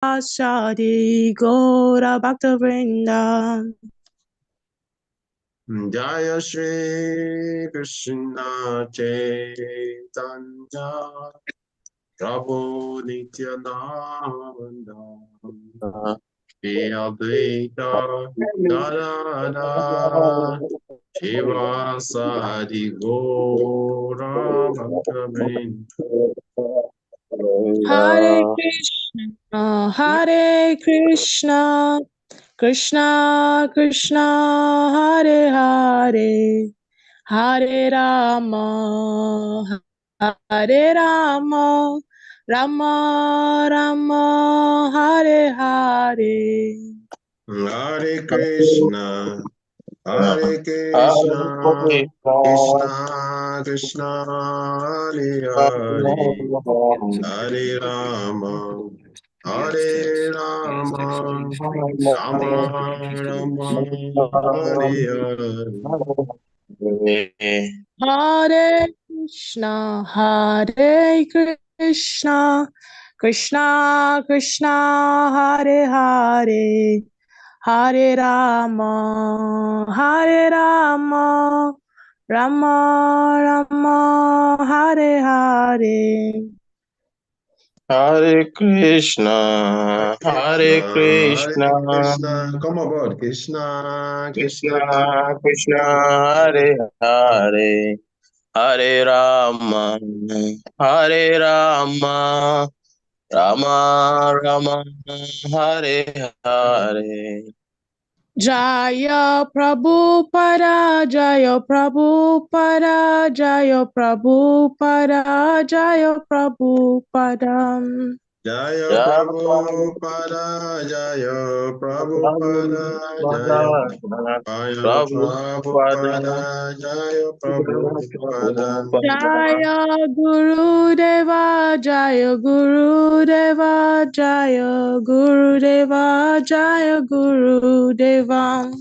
Shadi Gora Bhakta Vrinda. Jaya Shri Krishna Chaitanya Prabhu Nityananda Shri Advaita Gadadhara Shivasadi Gora Bhakta Vrinda. Hare Krishna, Hare Krishna, Krishna Krishna, Hare Hare, Hare Rama, Hare Rama, Rama Rama, Hare Hare. Hare Krishna, Hare Krishna, Krishna Krishna, Hare Hare, Hare Rama, Hare Rama, Rama Rama, Hare Hare. Hare Krishna, Hare Krishna, Krishna Krishna, Hare Hare, Hare Rama, Hare Rama, Rama Rama, Hare Hare. Hare Krishna, Hare Krishna, Hare Krishna. Come aboard, Krishna, Krishna, Krishna Krishna, Hare Hare, Hare Rama, Hare Rama, Rama Rama, Hare Hare. Jaya Prabhupada, Jaya Prabhupada, Jaya Prabhupada, Jaya Prabhupada. Jaya Prabhupada, Jaya Prabhupada, Jaya Prabhupada, Jaya Prabhupada. Jaya Guru Deva, Jaya Guru Deva, Jaya Guru Deva, Jaya Guru Deva.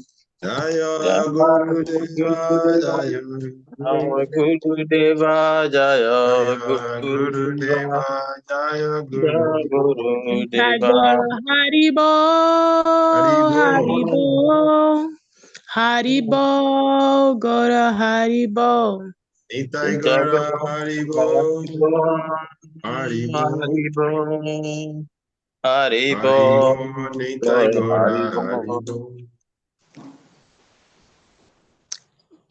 Jaya Guru Deva, Jaya Guru Deva, Jaya Guru Deva, Jaya Guru Deva. Haribo, Haribo, Haribo, Gora Haribo. Nitai Gara Haribo, Haribo, Haribo, Nitai Gara Haribo.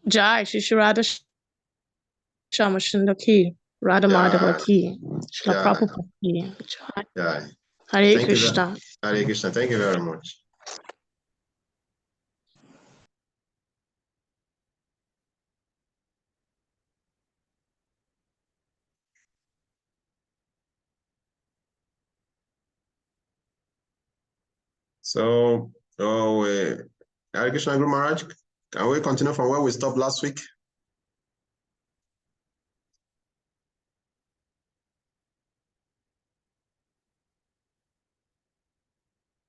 Jai Shri Radha Shamashunda Ki, Radha Madhava Ki, Shri Prabhupada Ki. Jai. Hare Krishna. Hare Krishna. Thank you very much. So, Hare Krishna Guru Maharaj, can we continue from where we stopped last week?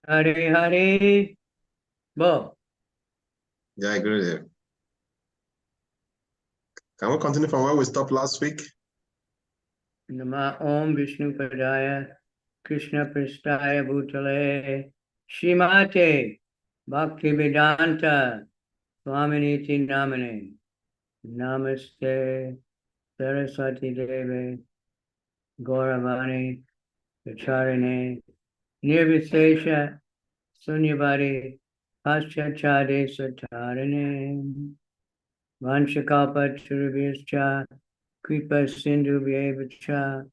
Hare Hare Bo. Yeah, Gurudev. Can we continue from where we stopped last week? Nama Om Vishnu Padaya Krishna Pristaya Bhutale Shrimate Bhakti Vedanta Swaminiti Namane Namaste Saraswati Deve Gauravani Acharine Nirvisesha Sunyavadi Paschachade Satarine Vanshakapa Churubhischa Kripa Sindhu Vyevacha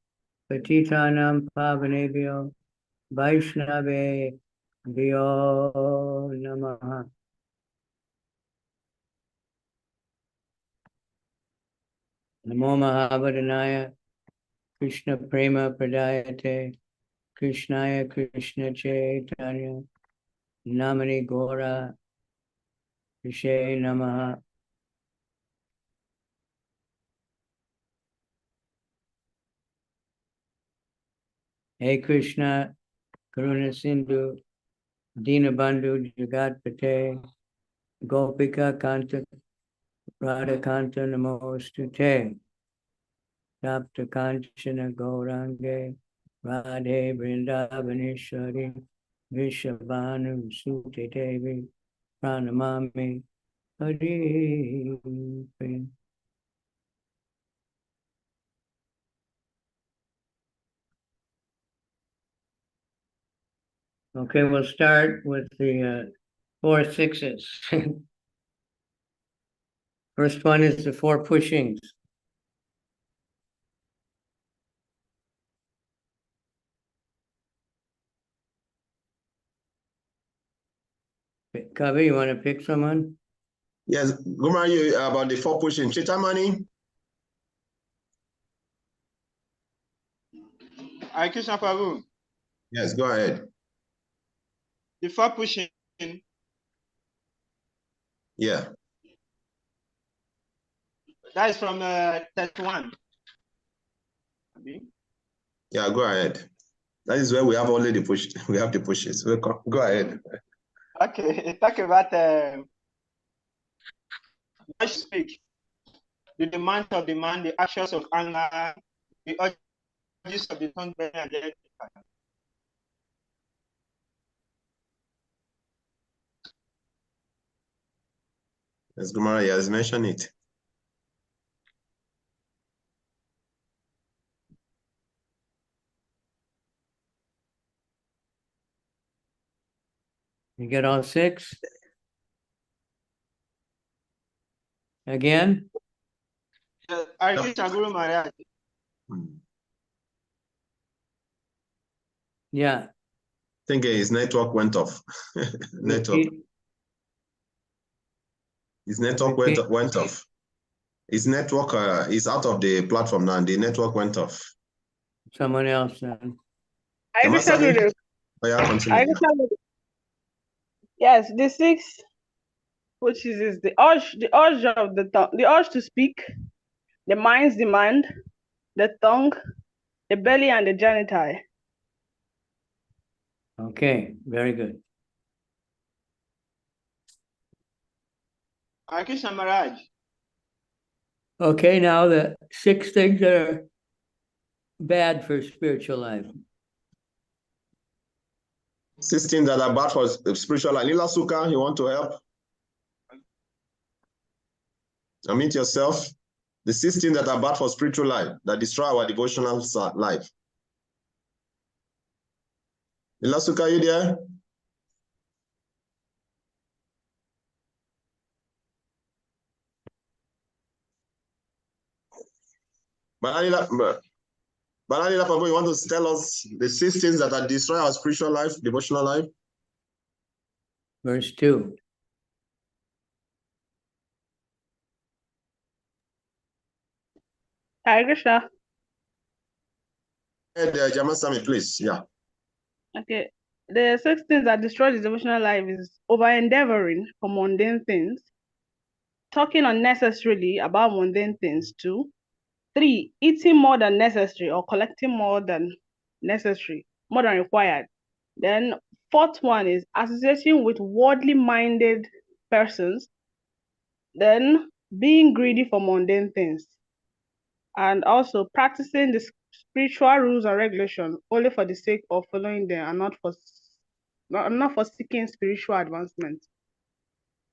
Patitanam Pavanebhyo Vaishnave Vyo Namaha. Namo Mahavadhanaya Krishna Prema Pradayate Krishnaya Krishna Chaitanya Namani Gora Vishe Namaha. Hey Krishna Karuna Sindhu Dinabandhu Jagat Pate Gopika Kanta Radha Kanta Namostute Tapta Kanchana Gaurange Radhe Vrindavaneshwari Vishabhanu Sute Devi Pranamami Hari. Okay, we'll start with the 4 sixes. First one is the 4 pushings. Kavi, you want to pick someone? Yes, Gumara, you about the 4 pushing. Chitamani? Krishna Prabhu, Yes, go ahead. the 4 pushing, Yeah. that is from 31. Yeah, go ahead. That is where we have only the push. We have the pushes. Go ahead. Okay, talk about I speak. The demands of the man, the actions of anger, the urges of the tongue, and the Yes, Gumara, he has mentioned it. You get all 6? Again? Krishna Guru Maharaj. Yeah. I think his network went off. His network went off. His network is out of the platform now. The network went off. Someone else then. Oh, yeah, continue. Yes, the 6, which is the urge of the tongue, the urge to speak, the mind's demand, the tongue, the belly, and the genitalia. Okay, very good. Krishna Maharaj. Okay, now the 6 things that are bad for spiritual life. 16 that are bad for spiritual life. Lila Suka, you want to help? Unmute yourself. The 16 that are bad for spiritual life, that destroy our devotional life. Lila Suka, are you there? Bananila Pabo, you want to tell us the 16 that are destroy our spiritual life, devotional life? Verse 2. Hare Krishna. Jamasami, please. Yeah. Okay. The 6 things that destroy the devotional life is over-endeavoring for mundane things, talking unnecessarily about mundane things too. 3, eating more than necessary or collecting more than necessary, more than required. Then 4th one is associating with worldly-minded persons. Then being greedy for mundane things. And also practicing the spiritual rules and regulations only for the sake of following them and not for seeking spiritual advancement.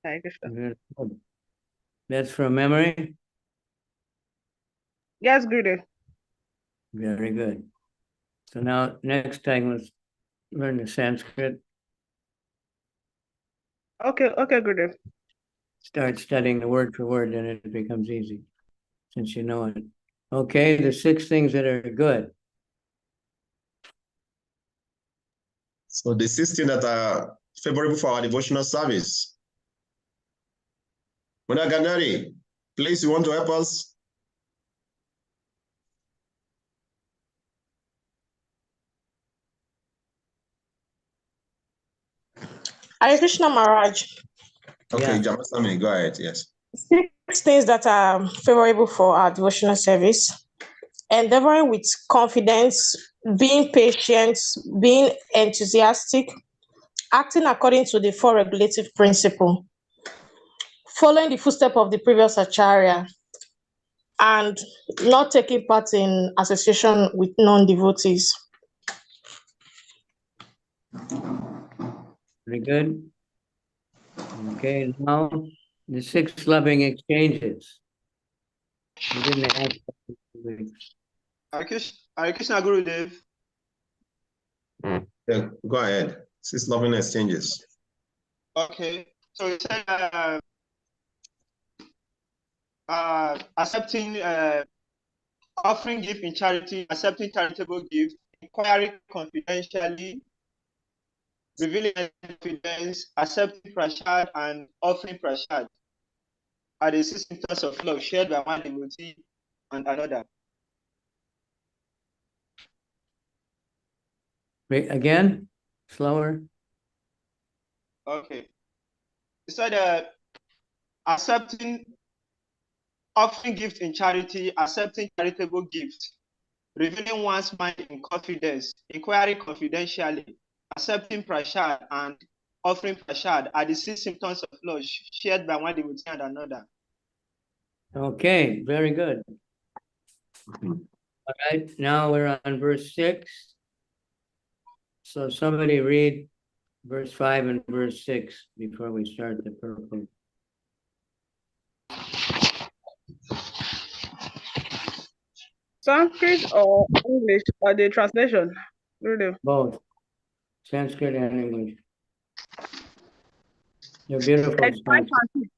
Hare Krishna. That's from memory? Yes, Guru. Very good. So now next time let's learn the Sanskrit. Okay, Guru. Start studying the word for word, and it becomes easy since you know it. Okay, the 6 things that are good. So the 16 that are favorable for our devotional service. Mona Gandhari, please, you want to help us? Hare Krishna Maharaj. Okay, Yeah. Jamasami, go ahead, yes. 6 things that are favorable for our devotional service: endeavoring with confidence, being patient, being enthusiastic, acting according to the 4 regulative principles, following the footsteps of the previous acharya, and not taking part in association with non-devotees. Very good. Okay, now the 6 loving exchanges. We didn't ask. Hare Krishna Gurudev. Yeah, go ahead. 6 loving exchanges. Okay, so it said accepting, offering gift in charity, accepting charitable gift, inquiring confidentially, revealing confidence, accepting prashad, and offering prashad are the 6 symptoms of love shared by one devotee and another. Wait, again, slower. Okay. It said accepting, offering gift in charity, accepting charitable gift, revealing one's mind in confidence, inquiring confidentially, accepting prashad, and offering prashad are the 6 symptoms of love shared by one devotee and another. Okay, very good. All right, now we're on verse 6. So somebody read verse 5 and verse 6 before we start the purport. Sanskrit or English or the translation? Really? Both Sanskrit and English. They're beautiful. Like 5 and 6.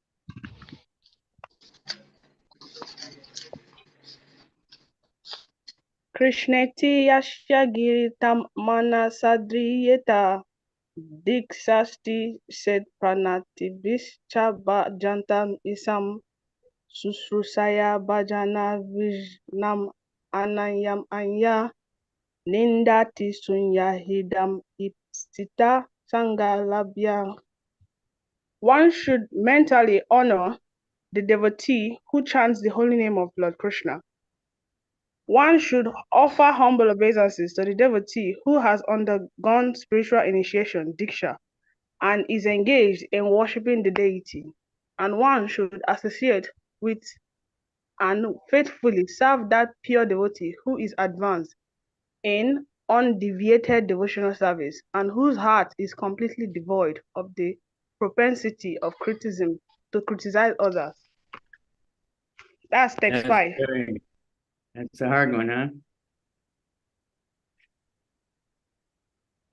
Krishneti Yashya Giritam Manasadriyeta Diksasti Sed Pranati Vischa Jantam Isam Susrusaya Bhajana Vijnam Anayam Anya Nindati Sunya Hidam Ipsita Sangalabhya. One should mentally honor the devotee who chants the holy name of Lord Krishna. One should offer humble obeisances to the devotee who has undergone spiritual initiation, Diksha, and is engaged in worshipping the deity. And one should associate with and faithfully serve that pure devotee who is advanced in undeviated devotional service and whose heart is completely devoid of the propensity of criticism to criticize others. That's text 5. That's a hard one, huh?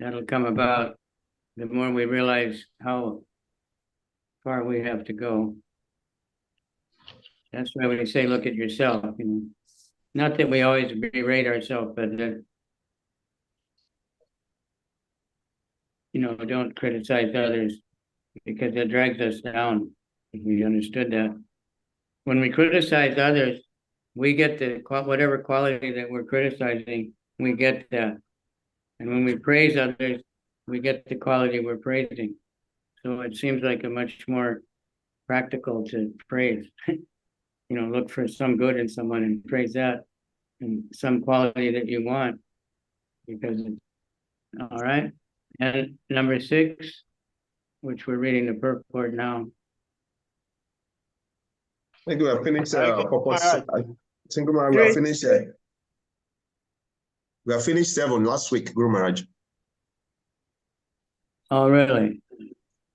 That'll come about the more we realize how far we have to go. That's why we say, look at yourself. You know, not that we always berate ourselves, but that, you know, don't criticize others because it drags us down. If we understood that, when we criticize others, we get the whatever quality that we're criticizing, we get that. And when we praise others, we get the quality we're praising. So it seems like a much more practical to praise. You know, look for some good in someone and praise that, and some quality that you want, because it's all right. And number 6, which we're reading the purport now. I think we have finished purpose. I think we have Great. finished. We have finished 7 last week, Guru Maharaj. Oh, really?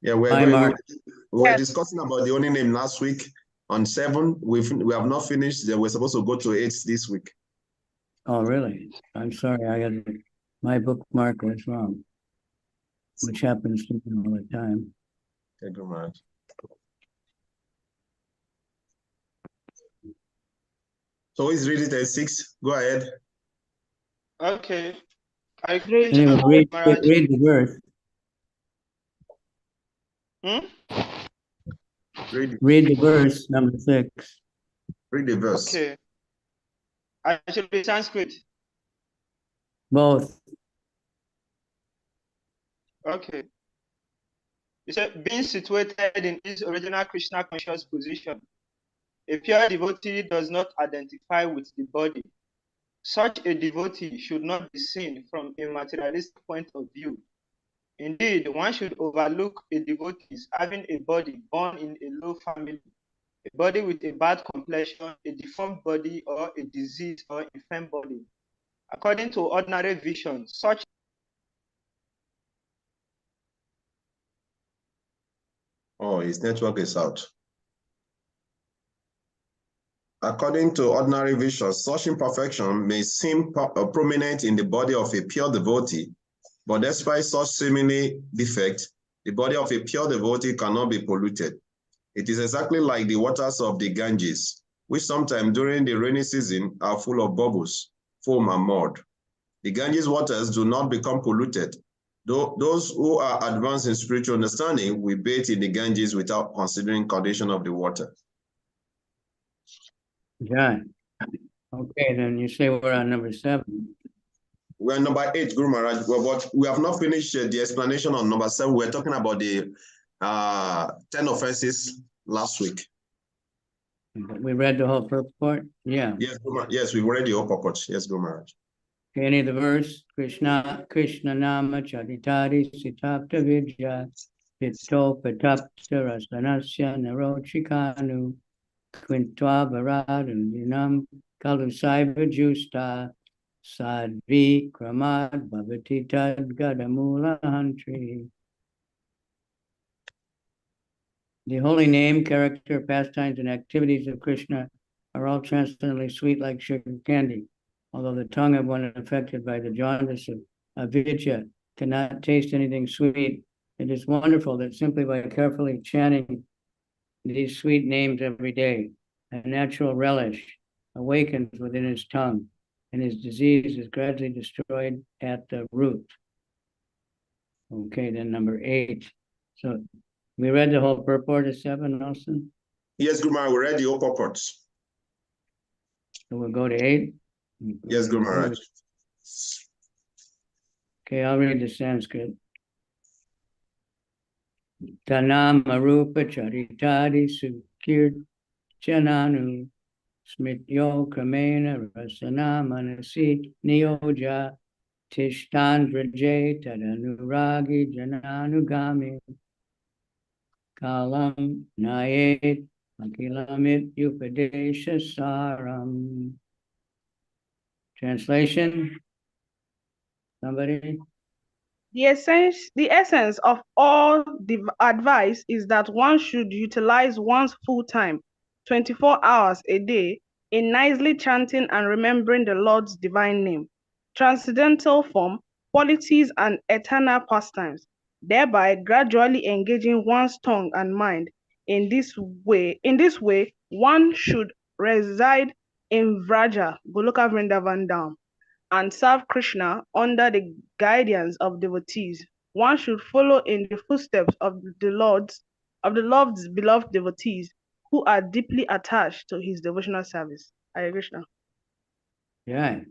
Yeah, we're discussing about the only name last week. On 7, we have not finished. We're supposed to go to 8 this week. Oh, really? I'm sorry. I got my bookmark was wrong, which happens to me all the time. Okay, Guru Maharaj. So is read it at 6. Go ahead. Okay. Anyway, read the verse. Read the verse, number 6. Read the verse. Okay. I should be Sanskrit. Both. Okay. You said, being situated in his original Krishna conscious position, a pure devotee does not identify with the body. Such a devotee should not be seen from a materialistic point of view. Indeed, one should overlook a devotee having a body born in a low family, a body with a bad complexion, a deformed body, or a diseased or infirm body. According to ordinary vision, such Oh, his network is out. According to ordinary vision, such imperfection may seem prominent in the body of a pure devotee, but despite such seemingly defect, the body of a pure devotee cannot be polluted. It is exactly like the waters of the Ganges, which sometimes during the rainy season are full of bubbles, foam, and mud. The Ganges waters do not become polluted. Those who are advanced in spiritual understanding will bathe in the Ganges without considering condition of the water. Yeah. Okay, then you say we're on number 7. We're number 8, Guru Maharaj. But we have not finished the explanation on number 7. We're talking about the 10 offenses last week. We read the whole purport? Yeah. Yes, we've read the whole purport. Yes, Guru Maharaj. Okay, any of the verse? Krishna Nama Charitari Sitapta Vidya Pito Patapta Rasanasya Narochikanu Quintwa Varadandinam Kalu Saiva Justa Sadvi Kramad Bhavati Tad Gadamula Hantri. The holy name, character, pastimes, and activities of Krishna are all transcendently sweet like sugar candy. Although the tongue of one affected by the jaundice of avidya cannot taste anything sweet, it is wonderful that simply by carefully chanting these sweet names every day, a natural relish awakens within his tongue, and his disease is gradually destroyed at the root. Okay, then number 8. So we read the whole purport of 7 also? Yes, Guru Maharaj, we read the whole purport. So we'll go to 8. Yes, Guru Maharaj. Okay, I'll read the Sanskrit. Tanama rupa charitari sukir chananu smityo kamena rasana manasi niyoja tishtandraje tadanuragi jananugami kalam nayet akilamit upadesha saram. Translation? Somebody? The essence of all the advice is that one should utilize one's full time, 24 hours a day, in nicely chanting and remembering the Lord's divine name, transcendental form, qualities, and eternal pastimes, thereby gradually engaging one's tongue and mind in this way. In this way, one should reside in Vraja, Goloka Vrindavan Dham, and serve Krishna under the guidance of devotees. One should follow in the footsteps of the Lord's beloved devotees who are deeply attached to his devotional service. Hare Krishna. Yeah.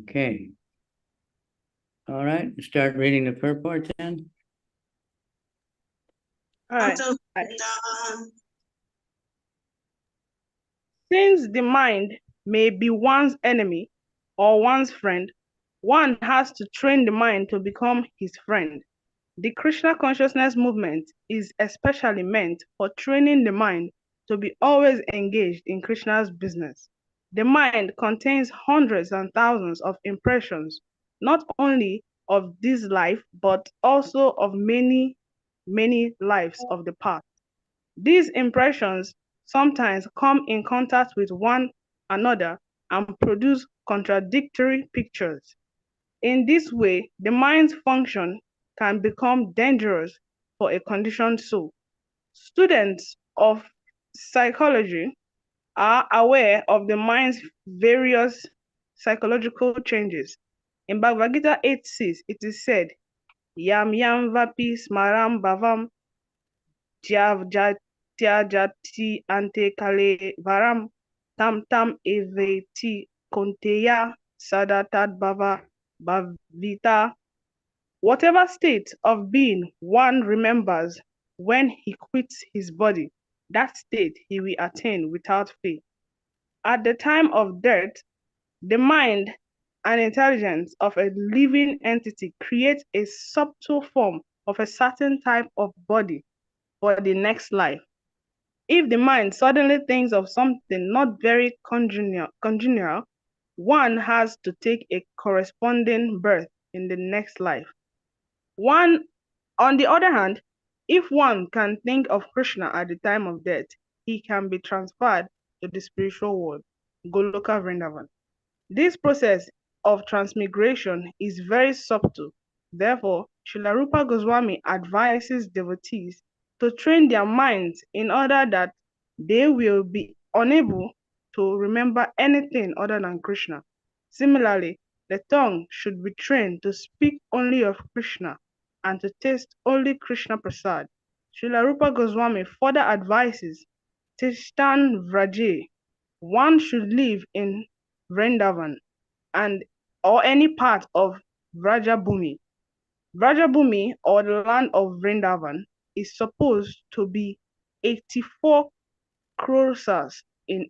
Okay. All right, start reading the purport then. All right. Since the mind may be one's enemy or one's friend, one has to train the mind to become his friend. The Krishna consciousness movement is especially meant for training the mind to be always engaged in Krishna's business. The mind contains hundreds and thousands of impressions, not only of this life, but also of many, many lives of the past. These impressions sometimes come in contact with one another and produce contradictory pictures. In this way, the mind's function can become dangerous for a conditioned soul. Students of psychology are aware of the mind's various psychological changes. In Bhagavad Gita 8:6, it is said, Yam yam vapi smaram bhavam tyajati ante kale varam tam tam eveti konteya sadatad bhava bhavita. Whatever state of being one remembers when he quits his body, that state he will attain without fail. At the time of death, the mind and intelligence of a living entity create a subtle form of a certain type of body for the next life. If the mind suddenly thinks of something not very congenial, one has to take a corresponding birth in the next life. On the other hand, if one can think of Krishna at the time of death, he can be transferred to the spiritual world, Goloka Vrindavan. This process of transmigration is very subtle. Therefore, Srila Rupa Goswami advises devotees to train their minds in order that they will be unable to remember anything other than Krishna. Similarly, the tongue should be trained to speak only of Krishna and to taste only Krishna Prasad. Srila Rupa Goswami further advises Tishtan Vraje. One should live in Vrindavan or any part of Vrajabhumi. Vrajabhumi, or the land of Vrindavan, is supposed to be 84 crores in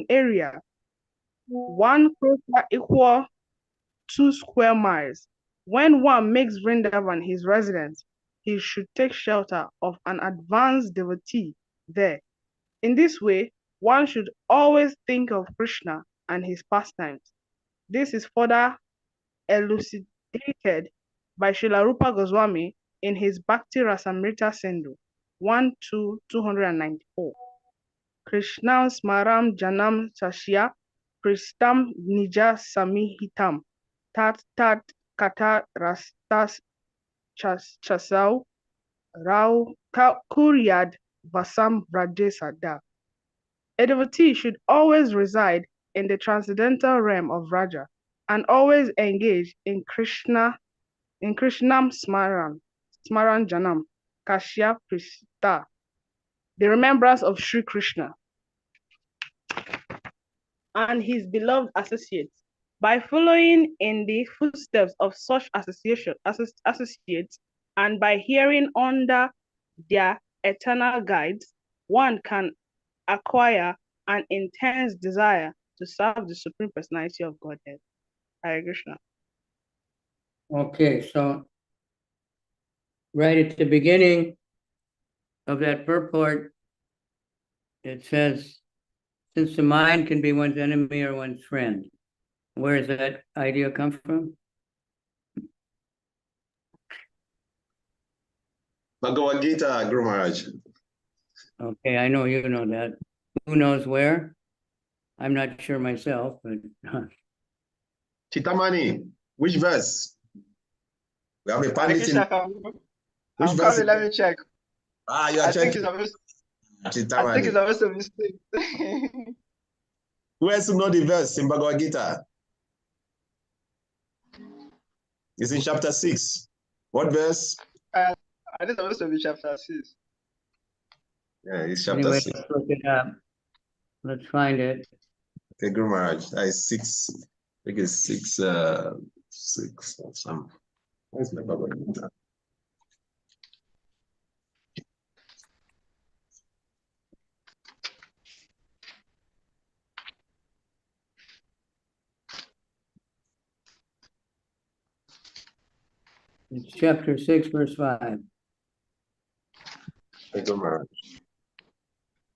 area. 1 crore equal 2 square miles. When one makes Vrindavan his residence, he should take shelter of an advanced devotee there. In this way, one should always think of Krishna and his pastimes. This is further elucidated by Srila Rupa Goswami in his Bhakti Rasamrita Sindhu 1-294. Krishnam Smaram Janam Sashya Pristam Nija Samihitam Tat Tat Kata Rastas Chasau Rao Kuryad Vasam Vrajesada. A devotee should always reside in the transcendental realm of Vraja and always engage in Krishnam Smaran Janam Kashya Prista, the remembrance of Sri Krishna and his beloved associates. By following in the footsteps of such associates and by hearing under their eternal guides, one can acquire an intense desire to serve the Supreme Personality of Godhead. Hare Krishna. Okay, so right at the beginning of that purport, it says, since the mind can be one's enemy or one's friend. Where does that idea come from? Bhagavad Gita, Guru Maharaj. Okay, I know you know that. Who knows where? I'm not sure myself, but Chitamani, which verse? We have a pandit in... I'm coming, let me check. You are checking. I think it's supposed to be mistake. Who else know the verse in Bhagavad Gita? It's in chapter 6. What verse? I think it's supposed to be chapter 6. Yeah, it's chapter anyway, 6. let's look it up. Let's find it. Okay, Guru Maharaj. That is 6. I think it's 6. 6 or some. Where's my Bhagavad Gita? It's chapter 6, verse 5.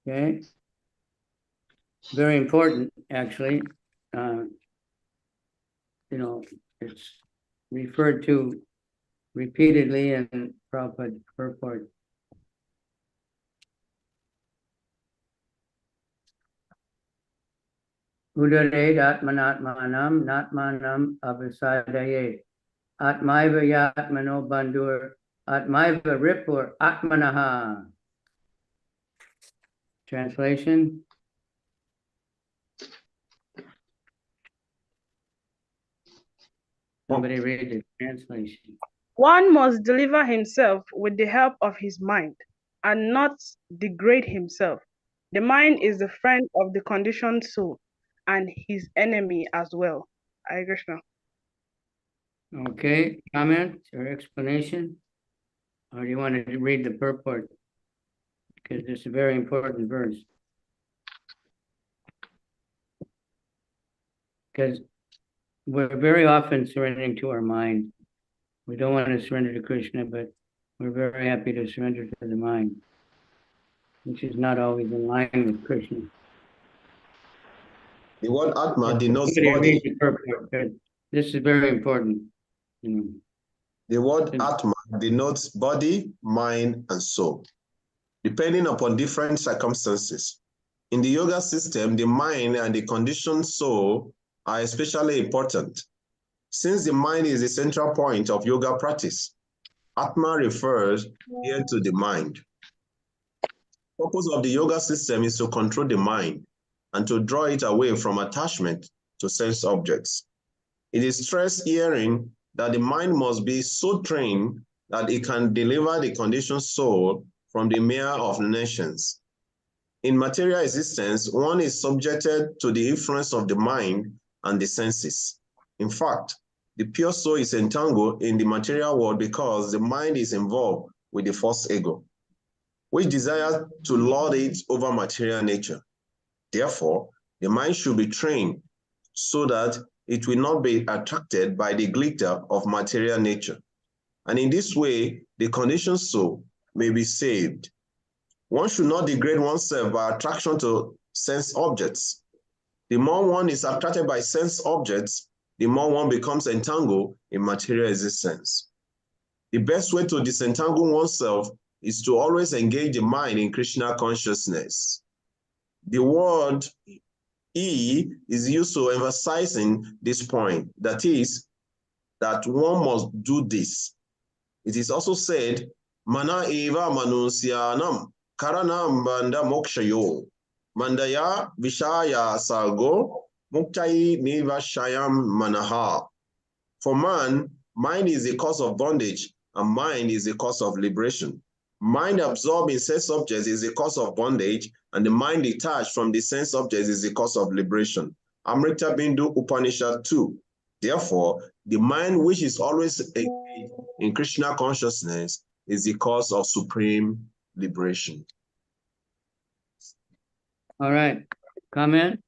Okay. Very important, actually. It's referred to repeatedly in Prabhupada purport. Udaret atmanatmanam natmanam avisadaye. Atmaiva yatmano bandur, atmaiva ripur atmanaha. Translation. Somebody read the translation. One must deliver himself with the help of his mind and not degrade himself. The mind is the friend of the conditioned soul and his enemy as well. Hare Krishna. Okay, comment or explanation? Or do you want to read the purport? Because it's a very important verse. Because we're very often surrendering to our mind. We don't want to surrender to Krishna, but we're very happy to surrender to the mind, which is not always in line with Krishna. The word Atma denotes body. This is very important. The word Atma denotes body, mind, and soul, depending upon different circumstances. In the yoga system, the mind and the conditioned soul are especially important. Since the mind is the central point of yoga practice, Atma refers here to the mind. The purpose of the yoga system is to control the mind and to draw it away from attachment to sense objects. It is stressed herein that the mind must be so trained that it can deliver the conditioned soul from the mire of nations. In material existence, one is subjected to the influence of the mind and the senses. In fact, the pure soul is entangled in the material world because the mind is involved with the false ego, which desires to lord it over material nature. Therefore, the mind should be trained so that it will not be attracted by the glitter of material nature. And in this way, the conditioned soul may be saved. One should not degrade oneself by attraction to sense objects. The more one is attracted by sense objects, the more one becomes entangled in material existence. The best way to disentangle oneself is to always engage the mind in Krishna consciousness. The word E is used to emphasizing this point, that is, that one must do this. It is also said, Mana eva manusyanam karanam banda mokshayo, mandaya vishaya sargo, muktai nivashayam manaha. For man, mind is the cause of bondage, and mind is the cause of liberation. Mind absorbed in sense objects is the cause of bondage, and the mind detached from the sense objects is the cause of liberation. Amrita Bindu Upanishad 2. Therefore, the mind which is always engaged in Krishna consciousness is the cause of supreme liberation. All right. Comment?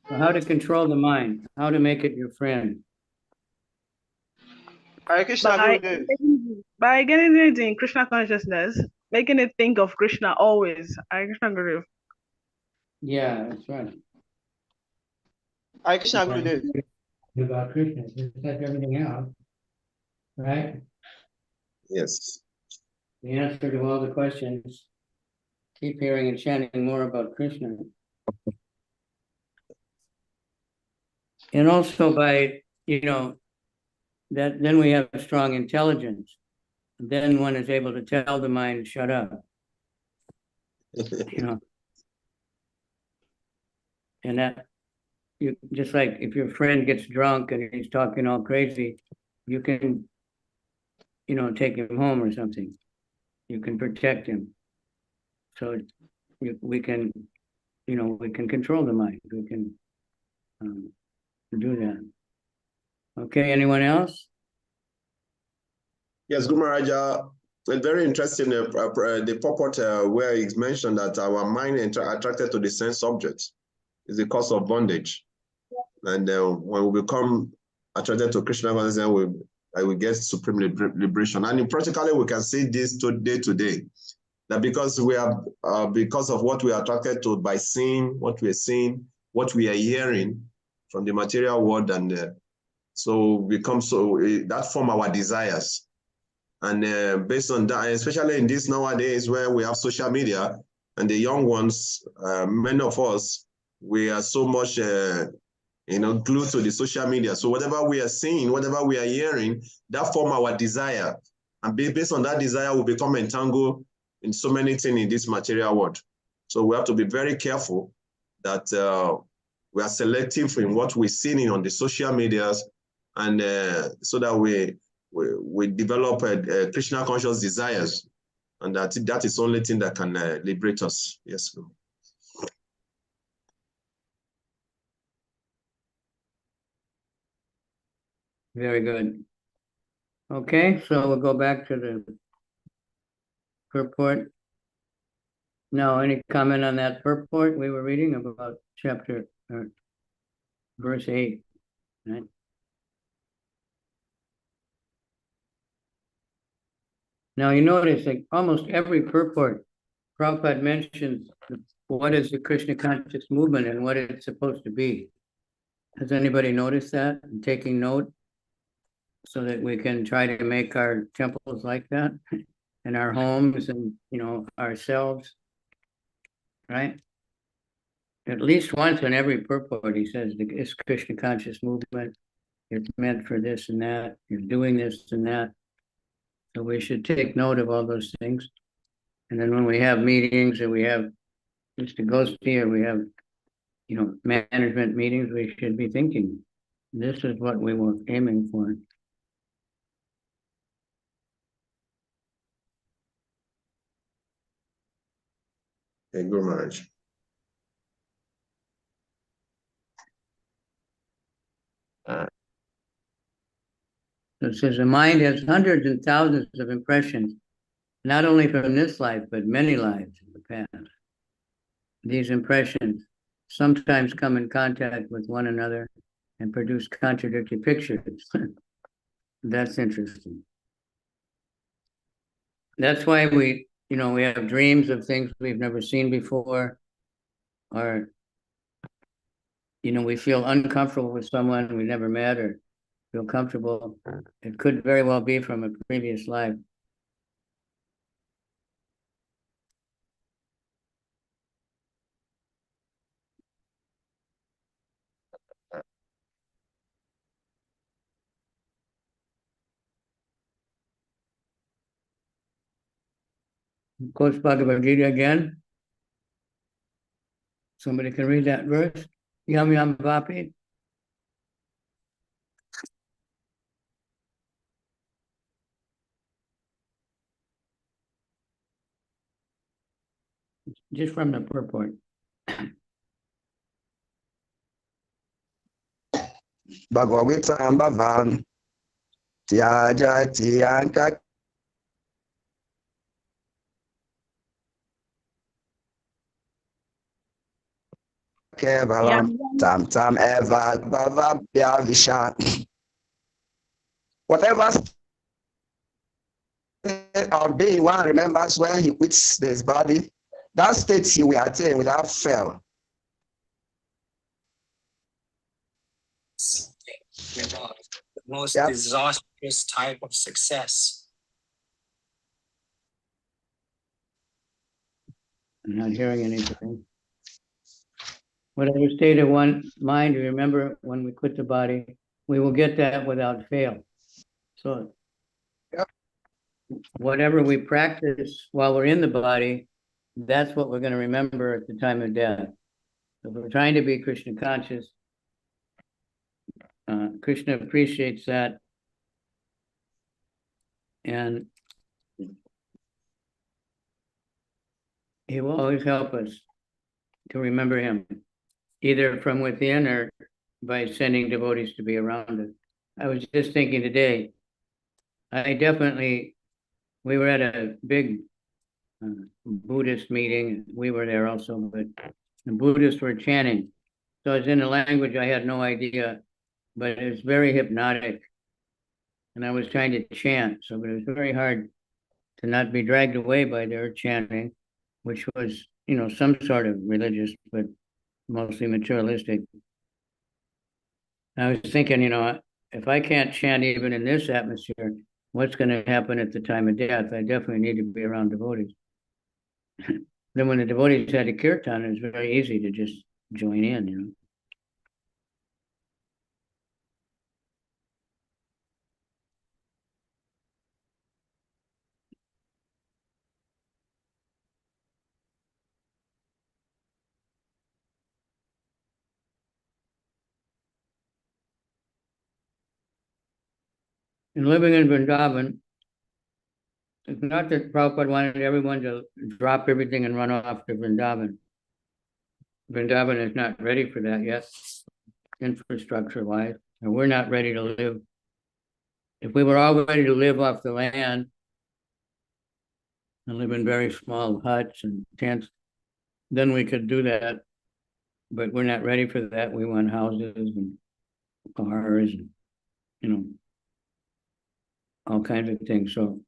How to control the mind, how to make it your friend. Hare Krishna, Gurudev. By getting it in Krishna consciousness, making it think of Krishna always. Hare Krishna Guru. Yeah, that's right. Hare Krishna, Gurudev. About Krishna, just like everything else, right? Yes. The answer to all the questions. Keep hearing and chanting more about Krishna. And also by, that then we have strong intelligence. Then one is able to tell the mind, shut up. And that, you just like if your friend gets drunk and he's talking all crazy, you can, take him home or something. You can protect him. So we can control the mind. We can do that. Okay, anyone else? Yes, Guru Maharaja, very interesting, the purport where it's mentioned that our mind attracted to the sense objects is the cause of bondage. And when we become attracted to Krishna consciousness, we get supreme liberation. And practically, we can see this today, that because we are, because of what we are attracted to by seeing, what we are seeing, what we are hearing from the material world, and that form our desires. And based on that, especially in this nowadays where we have social media and the young ones, many of us, we are so much, glued to the social media. So whatever we are seeing, whatever we are hearing, that form our desire. And based on that desire, we become entangled in so many things in this material world. So we have to be very careful that we are selective in what we're seeing on the social medias, and so that we develop Krishna conscious desires, and that is the only thing that can liberate us. Yes. Very good. Okay, so we'll go back to the purport. Now, any comment on that purport we were reading about chapter verse 8, right? Now you notice like almost every purport, Prabhupada mentions what is the Krishna conscious movement and what it's supposed to be. Has anybody noticed that and taking note so that we can try to make our temples like that in our homes and, you know, ourselves, right? At least once in every purport, he says this Krishna conscious movement, it's meant for this and that, you're doing this and that. So we should take note of all those things. And then when we have meetings and we have Mr. Ghosty or we have, you know, management meetings, we should be thinking, this is what we were aiming for. Okay, Guru Maharaj. So it says the mind has hundreds and thousands of impressions, not only from this life, but many lives in the past. These impressions sometimes come in contact with one another and produce contradictory pictures. That's interesting. That's why we, you know, we have dreams of things we've never seen before, or, you know, we feel uncomfortable with someone we never met or feel comfortable. It could very well be from a previous life. Quotes Bhagavad Gita again. Somebody can read that verse. Yam yam vapi. Just from the purport. Bhagavad Gita Bhavan Tyaja Tyanka Kevalam Tam Tam Eva Bhava Bhyavisha. Whatever state of being one remembers when he quits this body, that state he will attain without fail. The most disastrous type of success. I'm not hearing anything. Whatever state of one mind, you remember when we quit the body, we will get that without fail. So whatever we practice while we're in the body, that's what we're going to remember at the time of death. If we're trying to be Krishna conscious, Krishna appreciates that, and he will always help us to remember him, either from within or by sending devotees to be around us. I was just thinking today, we were at a big Buddhist meeting. We were there also, but the Buddhists were chanting. So it's in a language I had no idea, but it was very hypnotic. And I was trying to chant, so it was very hard to not be dragged away by their chanting, which was, you know, some sort of religious, but mostly materialistic. I was thinking, you know, if I can't chant even in this atmosphere, what's going to happen at the time of death? I definitely need to be around devotees. Then when the devotees had a kirtan, it was very easy to just join in, you know. And living in Vrindavan, it's not that Prabhupada wanted everyone to drop everything and run off to Vrindavan. Vrindavan is not ready for that yet, infrastructure-wise, and we're not ready to live. If we were all ready to live off the land and live in very small huts and tents, then we could do that. But we're not ready for that. We want houses and cars and, you know, all kinds of things. So,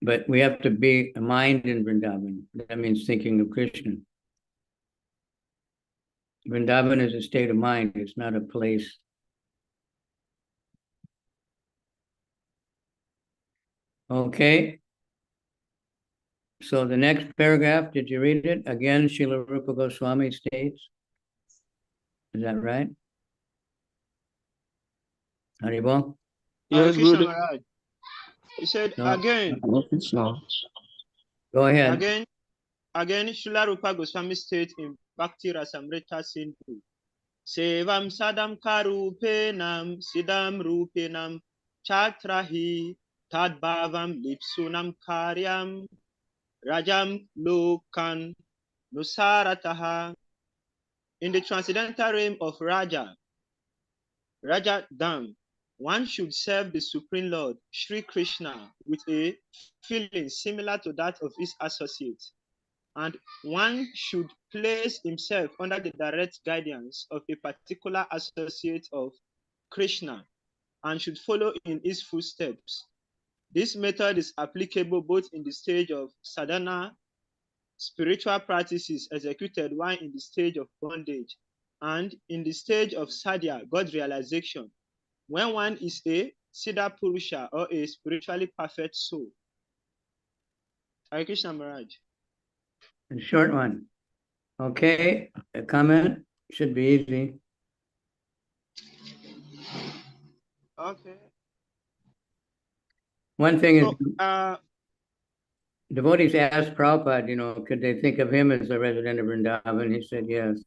but we have to be a mind in Vrindavan. That means thinking of Krishna. Vrindavan is a state of mind. It's not a place. Okay. So the next paragraph, did you read it? Again, Srila Rupa Goswami states. Is that right? Haribol? Hare Yes, Krishna Gurudev. Maharaj. He said No. again, Go ahead. again, Srila Rupa Goswami states in Bhakti Rasamrita Sindhu, Sevam Sadam Karupenam Sidam Rupenam Chatrahi Tadbhavam Lipsunam Karyam Rajam Lokan Nusarataha. In the transcendental realm of Raja Dham, one should serve the Supreme Lord, Sri Krishna, with a feeling similar to that of his associates. And one should place himself under the direct guidance of a particular associate of Krishna and should follow in his footsteps. This method is applicable both in the stage of sadhana, spiritual practices executed while in the stage of bondage, and in the stage of sadhya, God realization, when one is a Siddha Purusha or a spiritually perfect soul. Hare Krishna Maharaj. A short one. Okay. A comment should be easy. Okay. One thing is, So, devotees asked Prabhupada, could they think of him as a resident of Vrindavan? He said yes.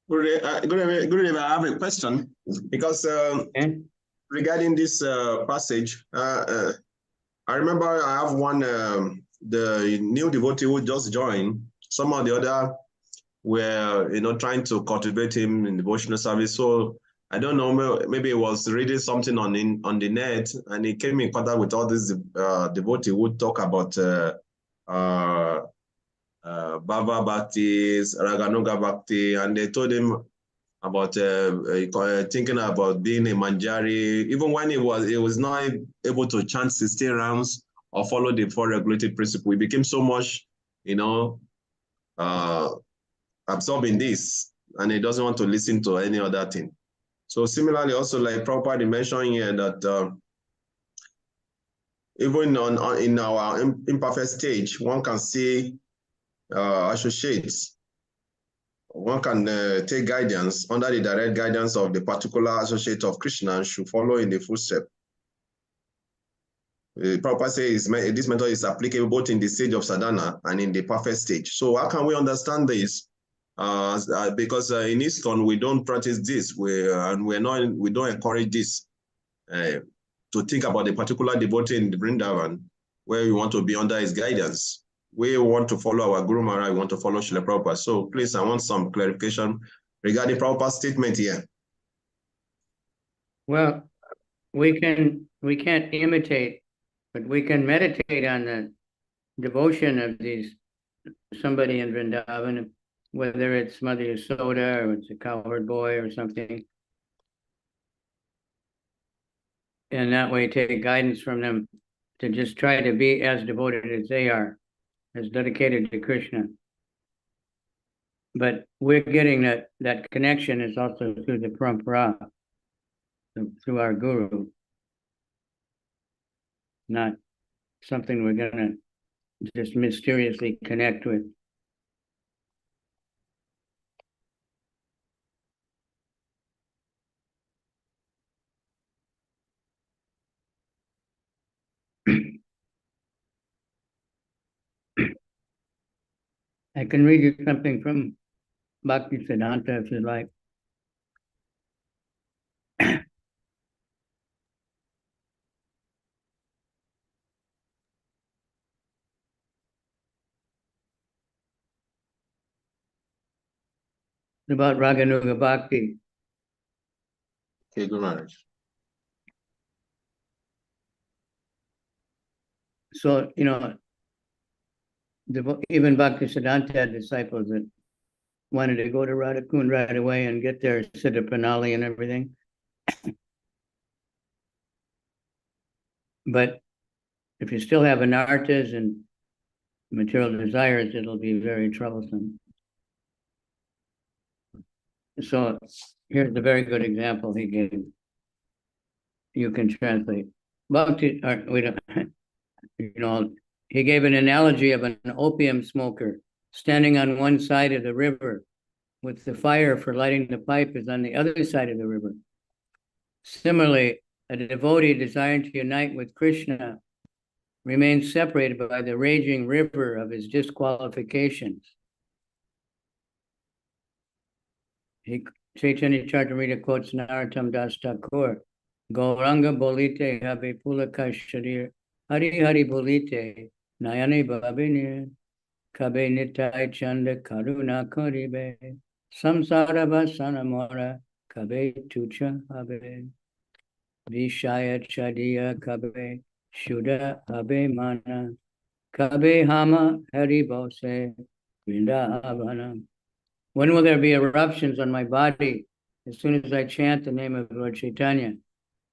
Gurudev, I have a question because Okay. regarding this passage, I remember I have one, the new devotee who just joined. Some of the other were, trying to cultivate him in devotional service. So I don't know, maybe he was reading something on the net, and he came in contact with all these devotees who talk about Bhava Bhaktis, Raganuga Bhakti, and they told him about thinking about being a Manjari. Even when he was not able to chant 16 rounds or follow the 4 regulated principle, he became so much, absorbed in this, and he doesn't want to listen to any other thing. So similarly, also like Prabhupada mentioned here that even in our imperfect stage, one can see associates. One can take guidance under the direct guidance of the particular associate of Krishna and should follow in the footsteps. Prabhupada says this method is applicable both in the stage of sadhana and in the perfect stage. So how can we understand this? Because in ISKCON we don't practice this, we don't encourage this to think about a particular devotee in the Vrindavan where we want to be under his guidance. We want to follow our Guru Maharaj, we want to follow Srila Prabhupada. So please, I want some clarification regarding Prabhupada's statement here. Well, we can't imitate, but we can meditate on the devotion of somebody in Vrindavan, whether it's Mother Yasoda or it's a cowherd boy or something. And that way take guidance from them to just try to be as devoted as they are, as dedicated to Krishna. But we're getting that connection is also through the parampara, through our guru, not something we're gonna just mysteriously connect with. I can read you something from Bhakti Siddhanta if you'd like. About Raganuga Bhakti. Okay, Guru Maharaj. So, even Bhaktisiddhanta had disciples that wanted to go to Radhakund right away and get their Siddha Pranali and everything. But if you still have anartas and material desires, it'll be very troublesome. So here's a very good example he gave. You can translate. Bhakti, we don't, you know, he gave an analogy of an opium smoker standing on one side of the river with the fire for lighting the pipe is on the other side of the river. Similarly, a devotee desiring to unite with Krishna remains separated by the raging river of his disqualifications. Chaitanya Charitamrita quotes Narottam Das Thakur, Gauranga bolite habe pulaka sharir, Hari Hari bolite, Nayane babine, Kabe nitai chanda karuna karibe, Samsara vasana mora, Kabe tucha habe, Vishaya chadiya kabe, Shuddha habe mana, Kabe hama hari bose, Vrindavana. When will there be eruptions on my body as soon as I chant the name of Lord Chaitanya,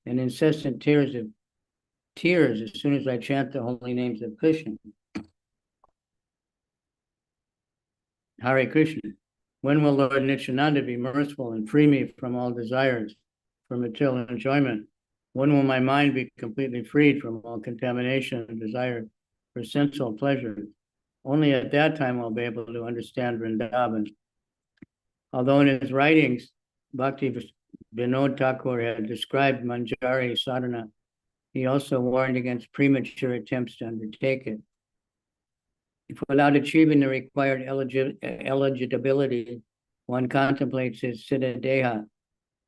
and incessant tears as soon as I chant the holy names of Krishna? Hare Krishna. When will Lord Nityananda be merciful and free me from all desires for material enjoyment? When will my mind be completely freed from all contamination and desire for sensual pleasures? Only at that time I'll be able to understand Vrindavan. Although in his writings, Bhakti Vinod Thakur had described Manjari sadhana, he also warned against premature attempts to undertake it. If without achieving the required eligibility, one contemplates his siddha deha,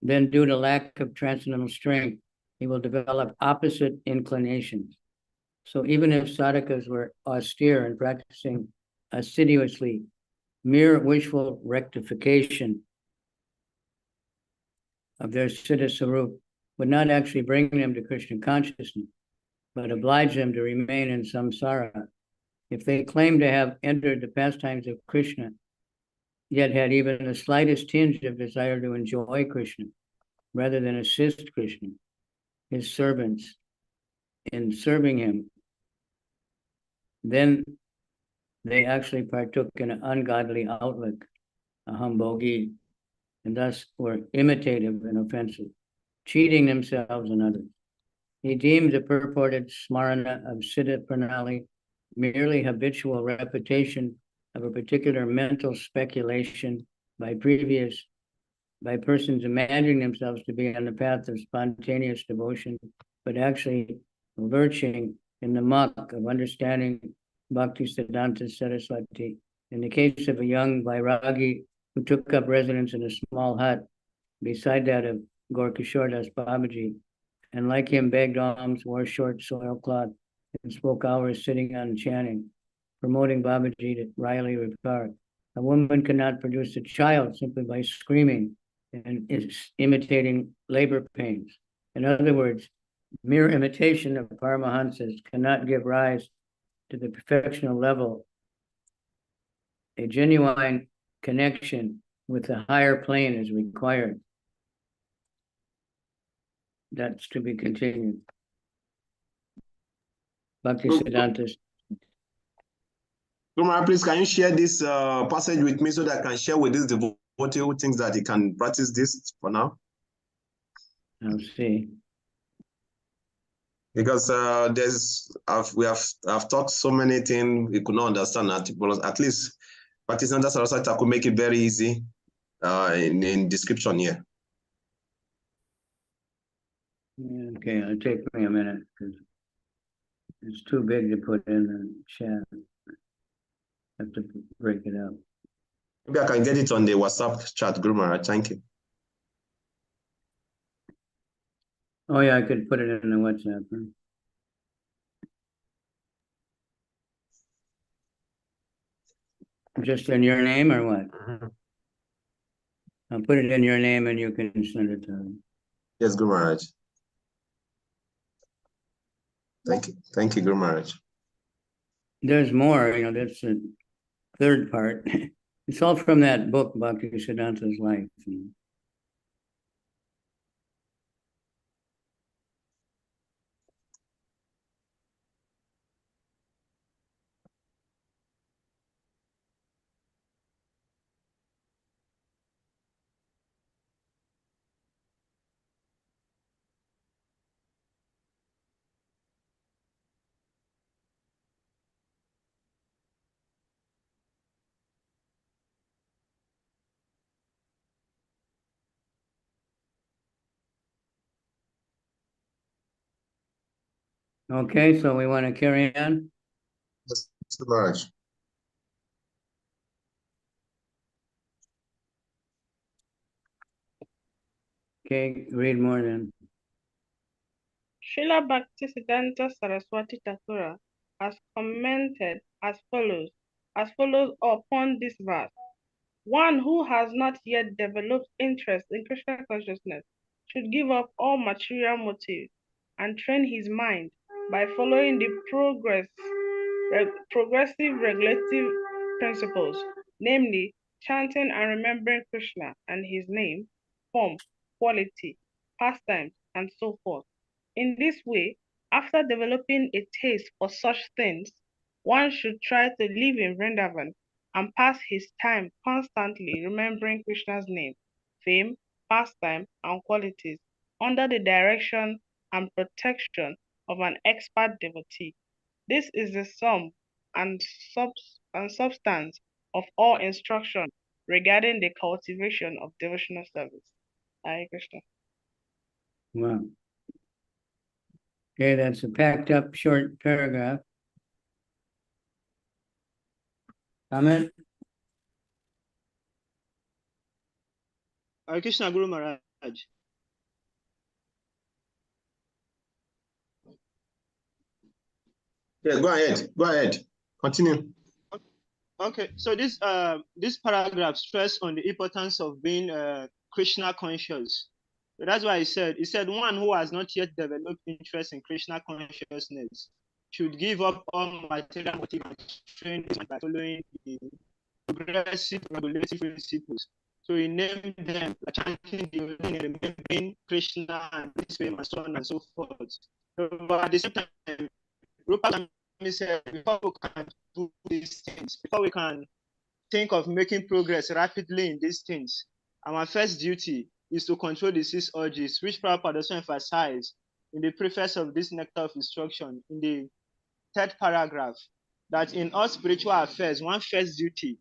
then due to lack of transcendental strength, he will develop opposite inclinations. So even if sadhakas were austere and practicing assiduously, mere wishful rectification of their siddha sarup would not actually bring them to Krishna consciousness, but oblige them to remain in samsara. If they claim to have entered the pastimes of Krishna, yet had even the slightest tinge of desire to enjoy Krishna, rather than assist Krishna, his servants, in serving him, then they actually partook in an ungodly outlook, ahambogi, and thus were imitative and offensive, cheating themselves and others. He deemed the purported smarana of Siddha Pranali merely habitual repetition of a particular mental speculation by persons imagining themselves to be on the path of spontaneous devotion, but actually lurching in the muck of understanding Bhaktisiddhanta Saraswati. In the case of a young Vairagi who took up residence in a small hut beside that of Gorkishore Das Babaji, and like him begged alms, wore short soilcloth, and spoke hours sitting on chanting, promoting Babaji to Riley Park. A woman cannot produce a child simply by screaming and is imitating labor pains. In other words, mere imitation of Paramahansas cannot give rise to the perfectional level. A genuine connection with the higher plane is required. That's to be continued. Bhaktisiddhanta. Guru, please, can you share this passage with me so that I can share with this devotee who thinks that he can practice this for now? I'll see. Because we have taught so many things we could not understand, but at least Bhaktisiddhanta Saraswati could make it very easy in description here. Okay, it'll take me a minute because it's too big to put in the chat. I have to break it up. Maybe I can get it on the WhatsApp chat, Guru Maharaj. Thank you. Oh yeah, I could put it in the WhatsApp. Huh? Just in your name or what? Mm-hmm. I'll put it in your name and you can send it to them. Yes, Guru Maharaj. Thank you, Guru Maharaj. There's more, that's the third part. It's all from that book, Bhakti Siddhanta's life. Okay, so we want to carry on? Yes, Maharaj. Okay, read more then. Srila Bhaktisiddhanta Saraswati Thakur has commented as follows upon this verse. One who has not yet developed interest in Krishna consciousness should give up all material motives and train his mind by following the progressive regulative principles, namely chanting and remembering Krishna and his name, form, quality, pastimes, and so forth. In this way, after developing a taste for such things, one should try to live in Vrindavan and pass his time constantly remembering Krishna's name, fame, pastime, and qualities under the direction and protection of an expert devotee. This is the sum and substance of all instruction regarding the cultivation of devotional service. Hare Krishna. Wow. Okay, that's a packed up short paragraph. Comment? Hare Krishna, Guru Maharaj. Yeah, go ahead. Go ahead. Continue. Okay, so this paragraph stress on the importance of being Krishna conscious. So that's why he said one who has not yet developed interest in Krishna consciousness should give up all material motive and train by following the progressive regulative principles. So he named them like chanting, remembering Krishna and this way and so on and so forth. So, but at the same time, Rupa said before we can do these things, before we can think of making progress rapidly in these things, our first duty is to control the six urges, which Prabhupada also emphasized in the preface of this nectar of instruction in the third paragraph, that in all spiritual affairs, one first duty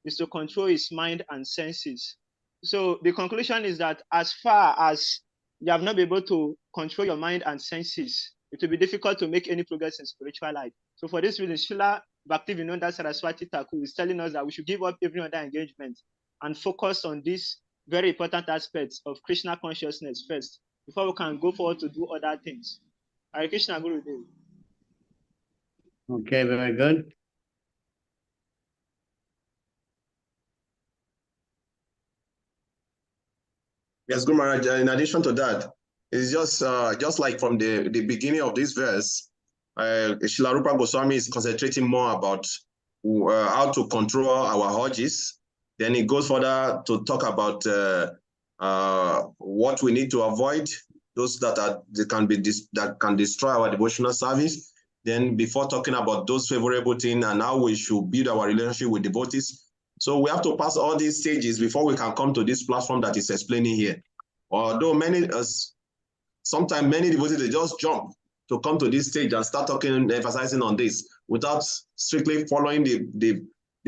is to control his mind and senses. So the conclusion is that as far as you have not been able to control your mind and senses, it will be difficult to make any progress in spiritual life. So for this reason, Srila Bhaktivinoda Saraswati Thakur is telling us that we should give up every other engagement and focus on this very important aspects of Krishna consciousness first, before we can go forward to do other things. Hare Krishna, Guru Dev. Okay, very good. Yes, Guru Maharaj, in addition to that, it's just like from the beginning of this verse, Srila Rupa Goswami is concentrating more about how to control our urges. Then it goes further to talk about what we need to avoid, those that can destroy our devotional service. Then before talking about those favorable things and how we should build our relationship with devotees. So we have to pass all these stages before we can come to this platform that is explaining here. Although sometimes many devotees, they just jump to come to this stage and start talking, emphasizing on this without strictly following the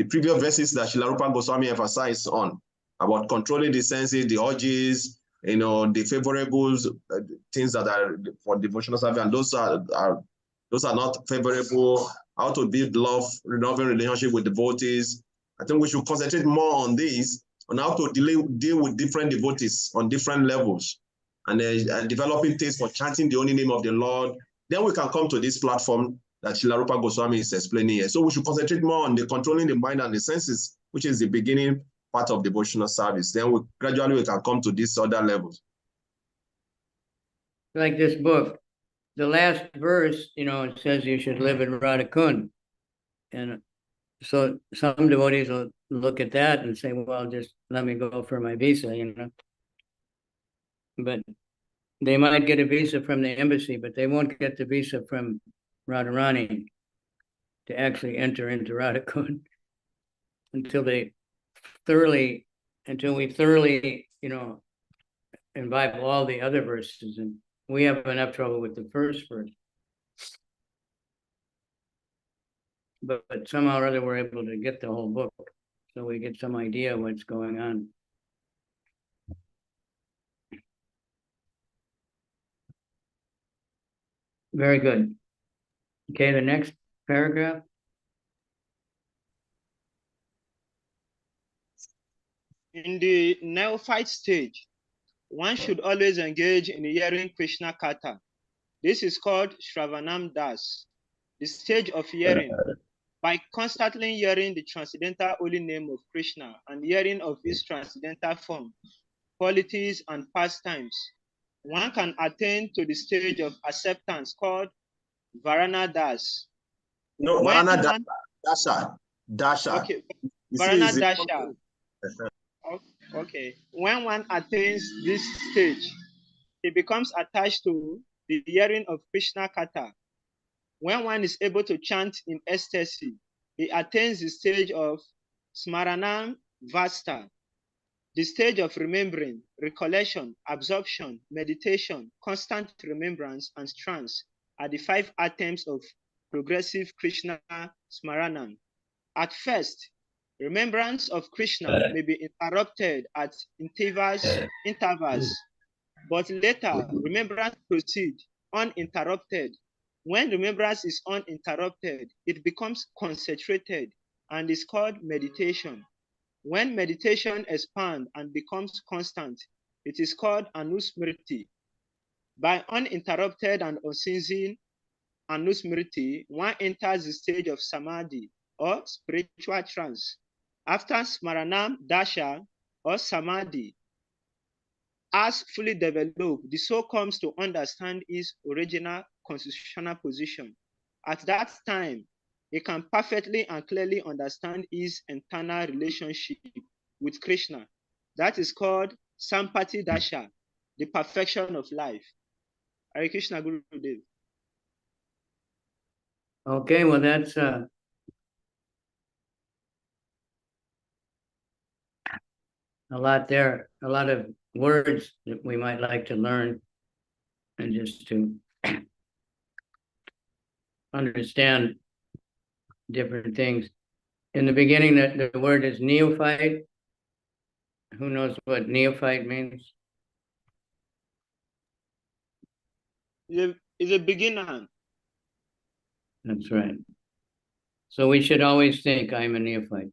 previous verses that Srila Rupa Goswami emphasized on about controlling the senses, the urges, the favorable things that are for devotional service, and those are not favorable. How to build love, renoving relationship with devotees. I think we should concentrate more on this, on how to deal with different devotees on different levels, and developing taste for chanting the only name of the Lord. Then we can come to this platform that Srila Rupa Goswami is explaining here. So we should concentrate more on the controlling the mind and the senses, which is the beginning part of devotional service. Then gradually we can come to these other levels. Like this book, the last verse, it says you should live in Radhakund. And so some devotees will look at that and say, well, just let me go for my visa, you know. But they might get a visa from the embassy, but they won't get the visa from Radharani to actually enter into Radhakund until we thoroughly, you know, imbibe all the other verses. And we have enough trouble with the first verse. But somehow or other we're able to get the whole book, so we get some idea what's going on. Very good. Okay, the next paragraph. In the neophyte stage, one should always engage in hearing Krishna Katha. This is called Shravanam Das, the stage of hearing. By constantly hearing the transcendental holy name of Krishna and hearing of his transcendental form, qualities, and pastimes, one can attain to the stage of acceptance called Varana Das. No, Varana Dasha. Dasha. Okay, Varana Dasha. Okay, when one attains this stage, he becomes attached to the hearing of Krishna Katha. When one is able to chant in ecstasy, he attains the stage of Smaranam Vasta, the stage of remembering, recollection, absorption, meditation, constant remembrance, and trance are the 5 items of progressive Krishna Smaranam. At first, remembrance of Krishna may be interrupted at intervals, but later remembrance proceeds uninterrupted. When remembrance is uninterrupted, it becomes concentrated and is called meditation. When meditation expands and becomes constant, it is called anusmriti. By uninterrupted and unceasing anusmriti, one enters the stage of samadhi or spiritual trance. After smaranam dasha or samadhi has fully developed, the soul comes to understand its original constitutional position. At that time, it can perfectly and clearly understand his internal relationship with Krishna. That is called Sampati Dasha, the perfection of life. Hare Krishna Gurudev. Okay, well, that's a lot there, a lot of words that we might like to learn and just to understand different things. In the beginning, the word is neophyte. Who knows what neophyte means? Is a beginner. That's right. So we should always think, I'm a neophyte.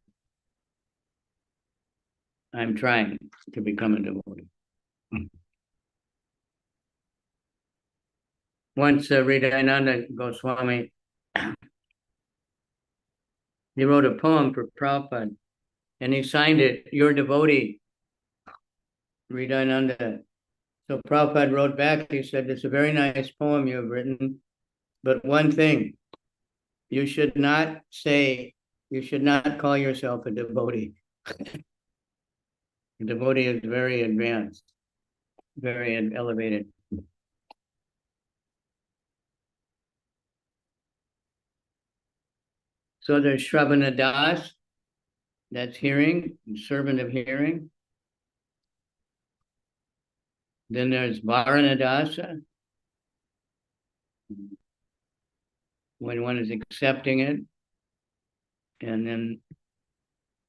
I'm trying to become a devotee. Once Hridayananda Goswami, he wrote a poem for Prabhupada, and he signed it, "Your devotee, Hridayananda." So Prabhupada wrote back, he said, "It's a very nice poem you have written, but one thing, you should not call yourself a devotee." A devotee is very advanced, very elevated. So there's Shravana Das, that's hearing, servant of hearing. Then there's Varana Dasa, when one is accepting it. And then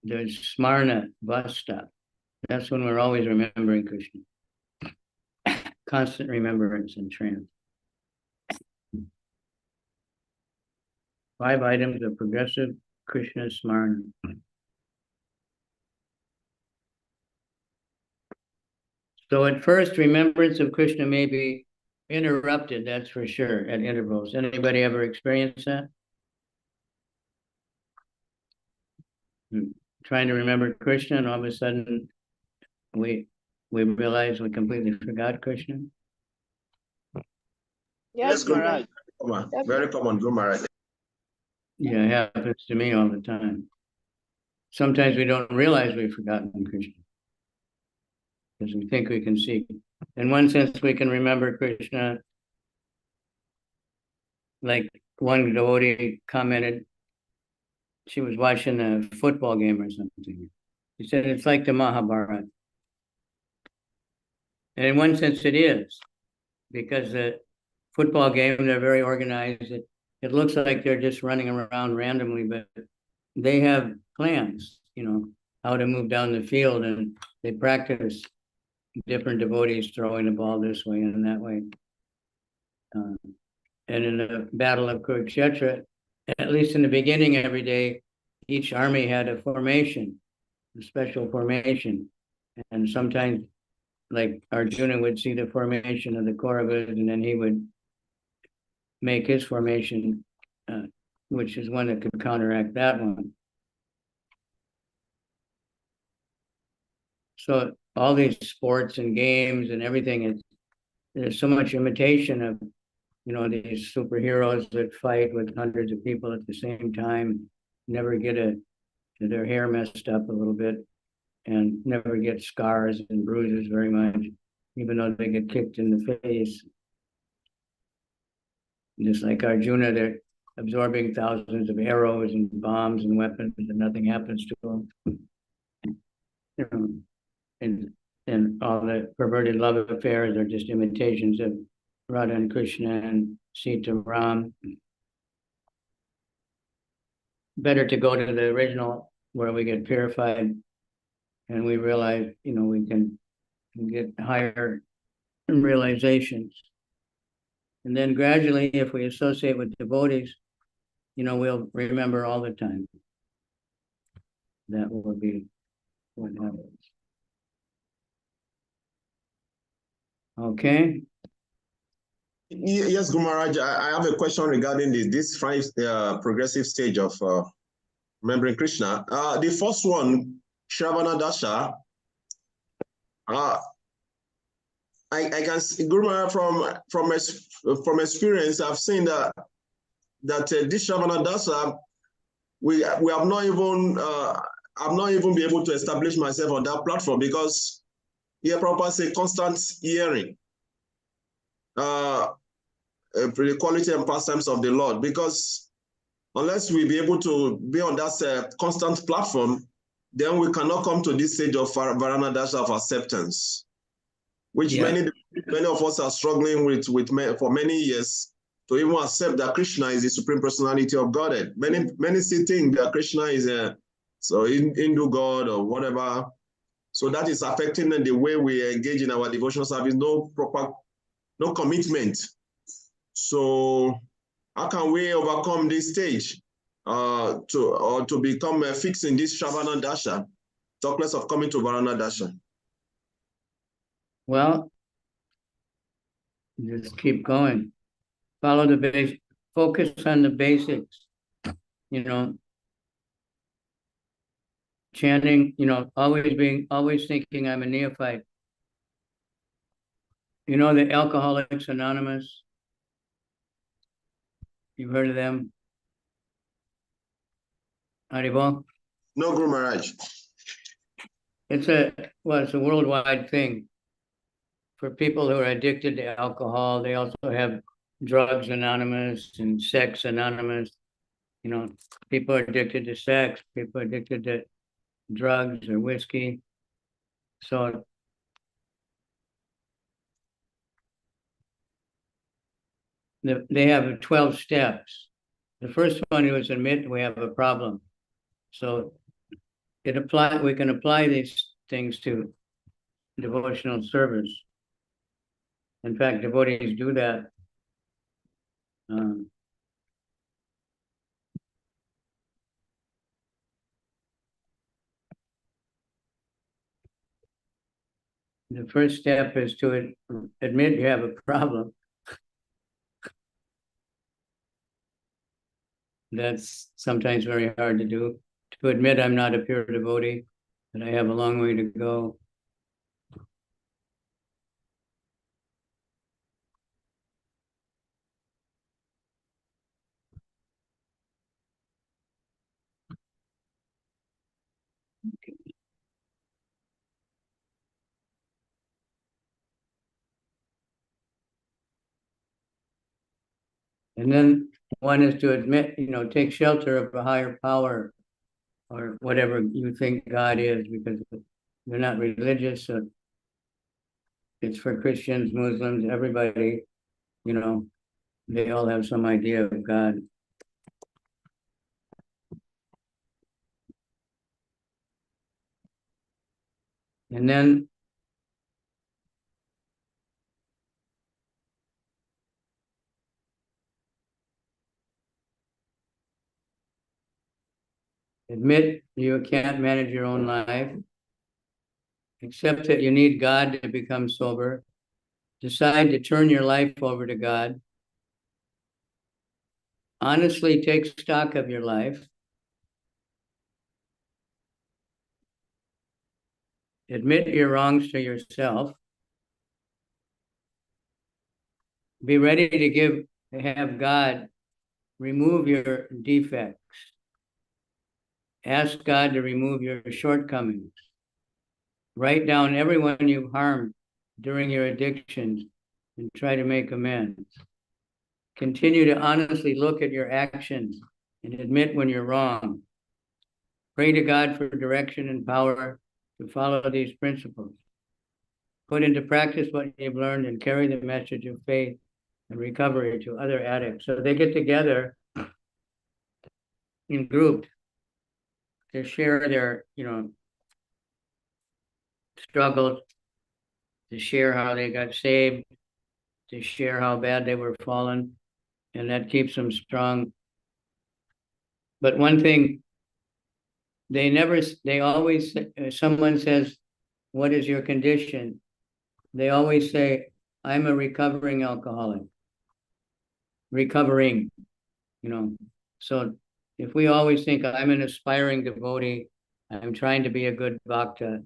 there's Smarna Vasta. That's when we're always remembering Krishna. Constant remembrance and trance. 5 items of progressive Krishna Smarna. So at first, remembrance of Krishna may be interrupted, that's for sure, at intervals. Anybody ever experienced that? Trying to remember Krishna, and all of a sudden we realize we completely forgot Krishna. Yes, Maharaj. Very common, Guru Maharaj. Yeah, it happens to me all the time. Sometimes we don't realize we've forgotten Krishna because we think we can see. In one sense, we can remember Krishna. Like one devotee commented, she was watching a football game or something. She said, it's like the Mahabharata. And in one sense, it is, because the football game, they're very organized. It looks like they're just running around randomly, but they have plans, how to move down the field, and they practice different devotees throwing the ball this way and that way. And in the Battle of Kurukshetra, at least in the beginning every day, each army had a formation, a special formation. And sometimes, like Arjuna would see the formation of the Kauravas, and then he would make his formation, which is one that could counteract that one. So all these sports and games and everything, there's so much imitation of, these superheroes that fight with hundreds of people at the same time, never get their hair messed up a little bit, and never get scars and bruises very much, even though they get kicked in the face. Just like Arjuna, they're absorbing thousands of arrows and bombs and weapons, and nothing happens to them. And all the perverted love affairs are just imitations of Radha and Krishna and Sita Ram. Better to go to the original where we get purified and we realize, we can get higher realizations. And then gradually, if we associate with devotees, we'll remember all the time. That will be what happens. Okay. Yes, Guru Maharaj, I have a question regarding this five progressive stage of remembering Krishna. The first one, Shravana Dasha, I can see, Guru Maharaj, from experience, I've seen that this Shravana Dasha, we have not even I've not even been able to establish myself on that platform, because here Prabhupada say constant hearing. The quality and pastimes of the Lord, because unless we be able to be on that constant platform, then we cannot come to this stage of Varana Dasha of acceptance, which many of us are struggling with for many years, to even accept that Krishna is the Supreme Personality of Godhead. Many still think that Krishna is a Hindu God or whatever. So that is affecting the way we engage in our devotional service. No commitment. So how can we overcome this stage to become fixed in this Shravana Dasha? Talk less of coming to Varana Dasha. Well, just keep going. Follow the basics. Focus on the basics. Chanting, always thinking I'm a neophyte. The Alcoholics Anonymous? You've heard of them? Haribol? No, Guru Maharaj. It's a worldwide thing for people who are addicted to alcohol. They also have Drugs Anonymous and Sex Anonymous. People are addicted to sex, people are addicted to drugs or whiskey. So they have 12 steps. The first one is admit we have a problem. So we can apply these things to devotional service. In fact, devotees do that. The first step is to admit you have a problem. That's sometimes very hard to do. To admit I'm not a pure devotee, that I have a long way to go. And then one is to admit, take shelter of a higher power or whatever you think God is, because they're not religious. So it's for Christians, Muslims, everybody, they all have some idea of God. And then admit you can't manage your own life. Accept that you need God to become sober. Decide to turn your life over to God. Honestly take stock of your life. Admit your wrongs to yourself. Be ready to have God remove your defects. Ask God to remove your shortcomings. Write down everyone you've harmed during your addictions and try to make amends. Continue to honestly look at your actions and admit when you're wrong. Pray to God for direction and power to follow these principles. Put into practice what you've learned and carry the message of faith and recovery to other addicts. So they get together in groups to share their, struggles, to share how they got saved, to share how bad they were fallen, and that keeps them strong. But one thing, they always, someone says, what is your condition? They always say, I'm a recovering alcoholic. Recovering, So if we always think I'm an aspiring devotee, I'm trying to be a good bhakta,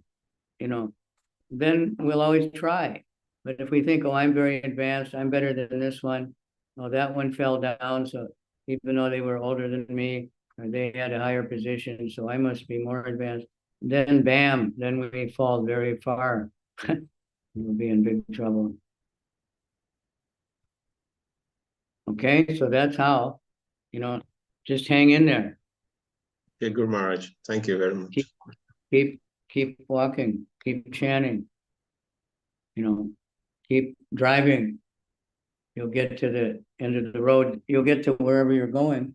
then we'll always try. But if we think, oh, I'm very advanced, I'm better than this one, oh, that one fell down, so even though they were older than me, or they had a higher position, so I must be more advanced, then bam, then we fall very far. We'll be in big trouble. Okay, so that's how, just hang in there. Okay, Guru Maharaj. Thank you very much. Keep walking, keep chanting, keep driving. You'll get to the end of the road. You'll get to wherever you're going.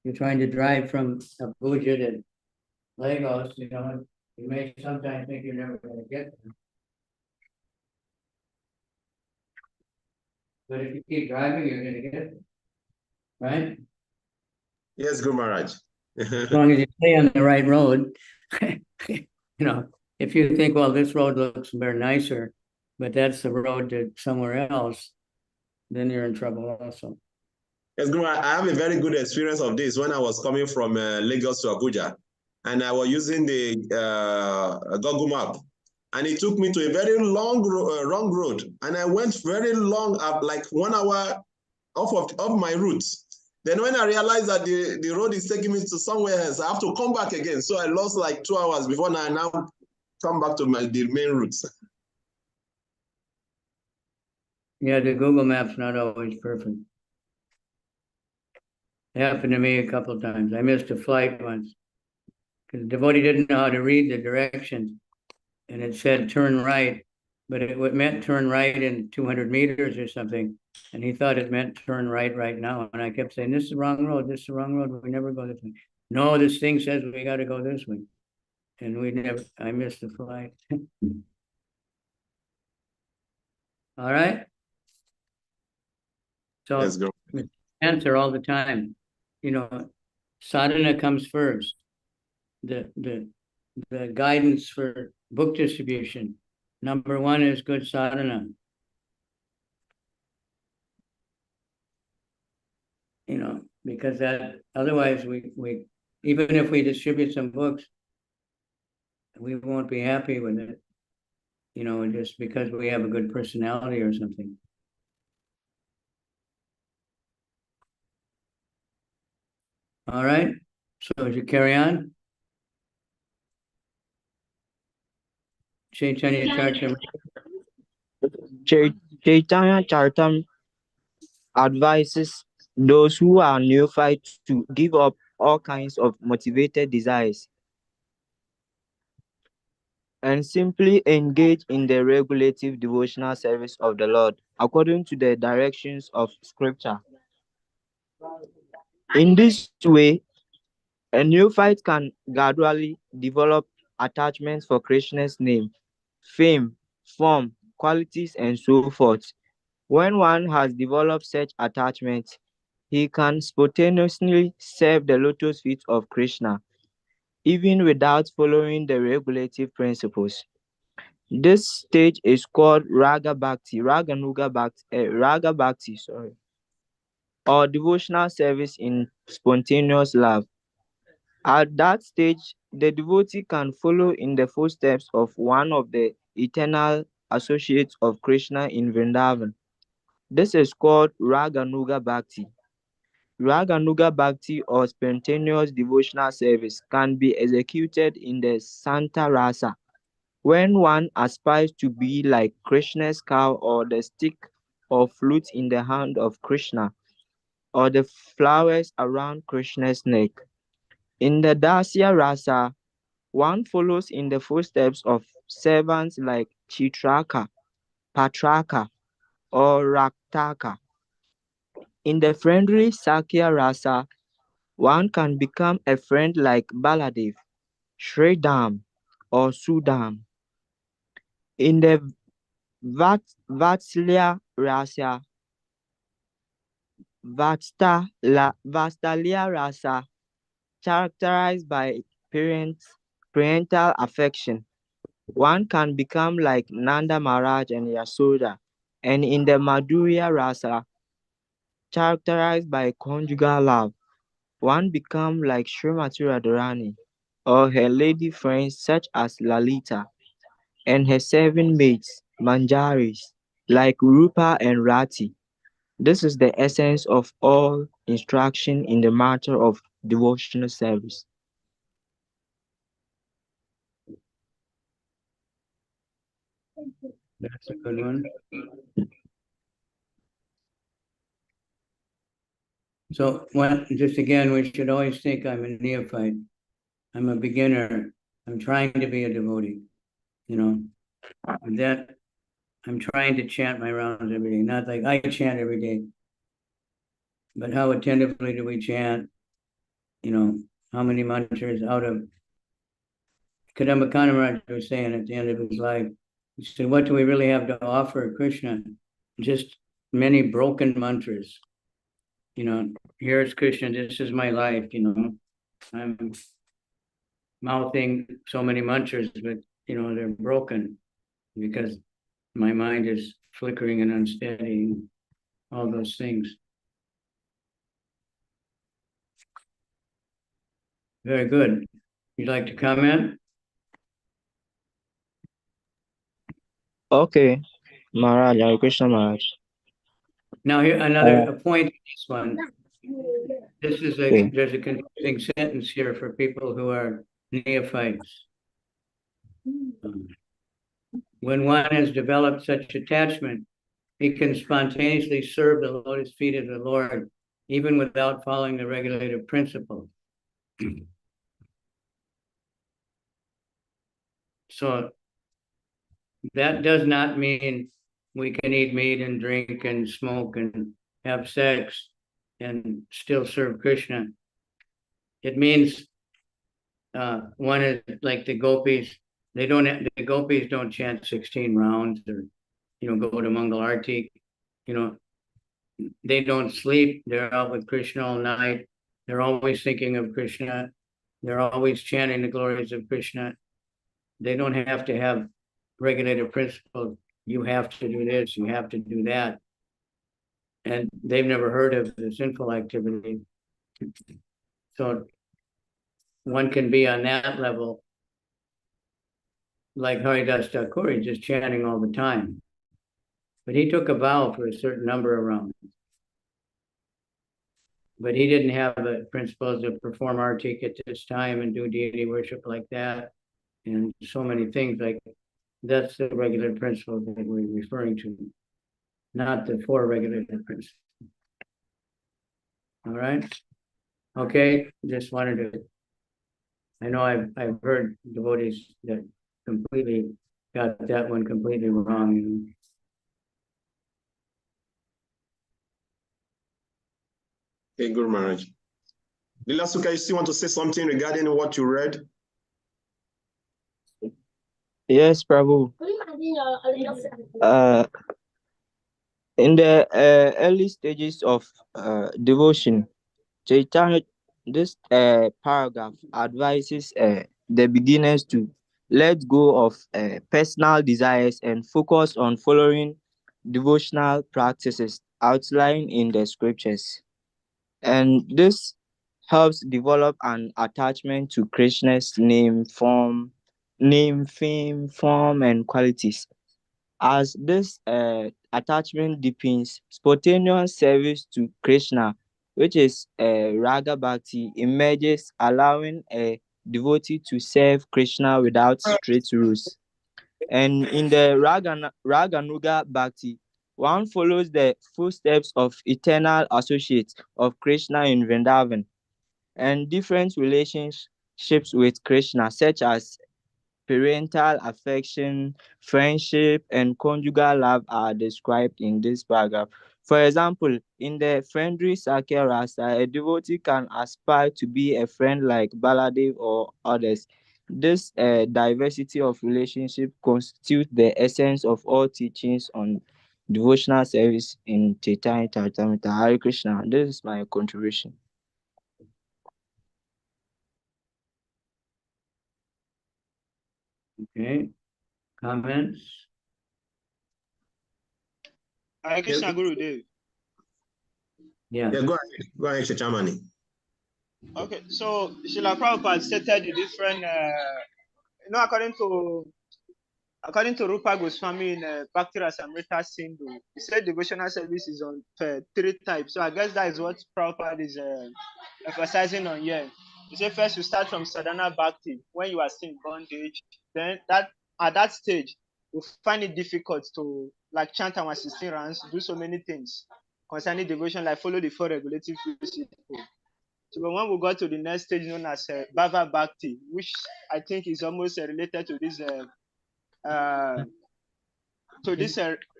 You're trying to drive from Abuja to Lagos, you may sometimes think you're never going to get there. But if you keep driving, you're going to get there. Right? Yes, Guru Maharaj. As long as you stay on the right road, if you think, well, this road looks very nicer, but that's the road to somewhere else, then you're in trouble also. Yes, Guru Maharaj, I have a very good experience of this when I was coming from Lagos to Abuja, and I was using the Google map, and it took me to a very long road, and I went very long, like 1 hour off my route. Then when I realized that the road is taking me to somewhere else, I have to come back again. So I lost like 2 hours before I now come back to the main route. Yeah, the Google Maps not always perfect. It happened to me a couple of times. I missed a flight once because the devotee didn't know how to read the directions, and it said turn right, but it meant turn right in 200 meters or something, and he thought it meant turn right now. And I kept saying, this is the wrong road, this is the wrong road, we never go this way. No, this thing says we got to go this way. And I missed the flight. All right. So Let's go. Answer all the time. Sadhana comes first. The guidance for book distribution. Number one is good sadhana. Because that otherwise we even if we distribute some books, we won't be happy with it. Just because we have a good personality or something. All right. So as you carry on. Chaitanya Chaitanya Charitam advises those who are neophytes to give up all kinds of motivated desires and simply engage in the regulative devotional service of the Lord according to the directions of Scripture. In this way, a neophyte can gradually develop attachments for Krishna's name, fame, form, qualities, and so forth. When one has developed such attachments, he can spontaneously serve the lotus feet of Krishna, even without following the regulative principles. This stage is called Raga Bhakti, or devotional service in spontaneous love. At that stage, the devotee can follow in the footsteps of one of the eternal associates of Krishna in Vrindavan. This is called Raganuga Bhakti. Raganuga Bhakti or spontaneous devotional service can be executed in the Santa Rasa when one aspires to be like Krishna's cow or the stick or flute in the hand of Krishna or the flowers around Krishna's neck. In the Dasya Rasa, one follows in the footsteps of servants like Chitraka, Patraka, or Raktaka. In the friendly Sakya Rasa, one can become a friend like Baladev, Sridham, or Sudam. In the Vatsalya Rasa, Vatsalya Rasa, characterized by parental affection, one can become like Nanda Maharaj and Yasoda. And in the Madhurya Rasa, characterized by conjugal love, one become like Srimati Radharani or her lady friends such as Lalita and her serving maids, Manjaris, like Rupa and Rati. This is the essence of all instruction in the matter of devotional service. That's a good one. So just again, we should always think I'm a neophyte. I'm a beginner. I'm trying to be a devotee. With that, I'm trying to chant my rounds every day. Not like I chant every day, but how attentively do we chant? How many mantras out of Kadamba Maharaj was saying at the end of his life, he said, what do we really have to offer Krishna? Just many broken mantras. Here's Krishna, this is my life, I'm mouthing so many mantras, but they're broken because my mind is flickering and unsteady, all those things. Very good. You'd like to comment? Okay, Maharaj, Hare Krishna Maharaj. Now here another point. This one. This is there's a confusing sentence here for people who are neophytes. When one has developed such attachment, he can spontaneously serve the lotus feet of the Lord, even without following the regulative principle. So that does not mean we can eat meat and drink and smoke and have sex and still serve Krishna. It means one is like the gopis. The gopis don't chant 16 rounds or go to Mangal Arti. They don't sleep. They're out with Krishna all night. They're always thinking of Krishna. They're always chanting the glories of Krishna. They don't have to have regulative principles. You have to do this, you have to do that. And they've never heard of the sinful activity. So one can be on that level, like Haridas Thakur, just chanting all the time. But he took a vow for a certain number of rounds. But he didn't have the principles to perform artik at this time and do deity worship like that. And so many things like that's the regular principle that we're referring to, not the four regular principles. All right. Okay, just wanted to. I know I've heard devotees that completely got that one completely wrong. You know? Okay, Guru Maharaj. Lila Suka, you still want to say something regarding what you read? Yes, Prabhu. In the early stages of devotion, Chaitanya, this paragraph advises the beginners to let go of personal desires and focus on following devotional practices outlined in the scriptures. And this helps develop an attachment to Krishna's name, fame, form, and qualities. As this attachment deepens, spontaneous service to Krishna, which is Raga Bhakti, emerges, allowing a devotee to serve Krishna without strict rules. And in the Raganuga Bhakti, one follows the footsteps of eternal associates of Krishna in Vrindavan, and different relationships with Krishna, such as parental affection, friendship, and conjugal love are described in this paragraph. For example, in the friendly Sakya Rasa, a devotee can aspire to be a friend like Baladev or others. This diversity of relationship constitutes the essence of all teachings on devotional service in Chaitanya Charitamrita. Hare Krishna. This is my contribution. Okay. Comments? Hare Krishna, Guru Dev. Yeah. Yeah, go ahead. Go ahead, Chachamani. Okay, so Srila Prabhupada stated the different, according to Rupa Goswami in Bhakti Rasamrita Sindhu, he said devotional service is on 3 types. So I guess that is what Prabhupada is emphasizing on here. He said first you start from sadhana bhakti when you are still in bondage. Then that at that stage you find it difficult to like chant our 16 rounds, do so many things concerning devotion, like follow the 4 regulative principles. So when we got to the next stage known as Bhava Bhakti, which I think is almost related to this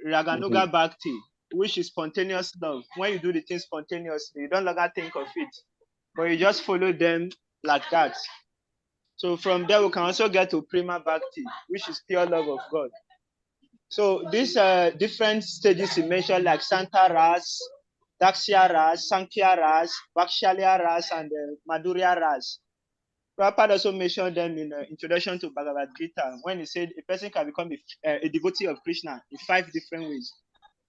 Raganuga Bhakti, which is spontaneous love. When you do the things spontaneously, you don't longer think of it, but you just follow them like that. So from there, we can also get to Prima Bhakti, which is pure love of God. So these different stages you mentioned, like Santa Ras, Daksya Ras, Sankhya Ras, Vakshalya Ras, and Madhurya Ras. Prabhupada also mentioned them in Introduction to Bhagavad Gita when he said a person can become a devotee of Krishna in 5 different ways.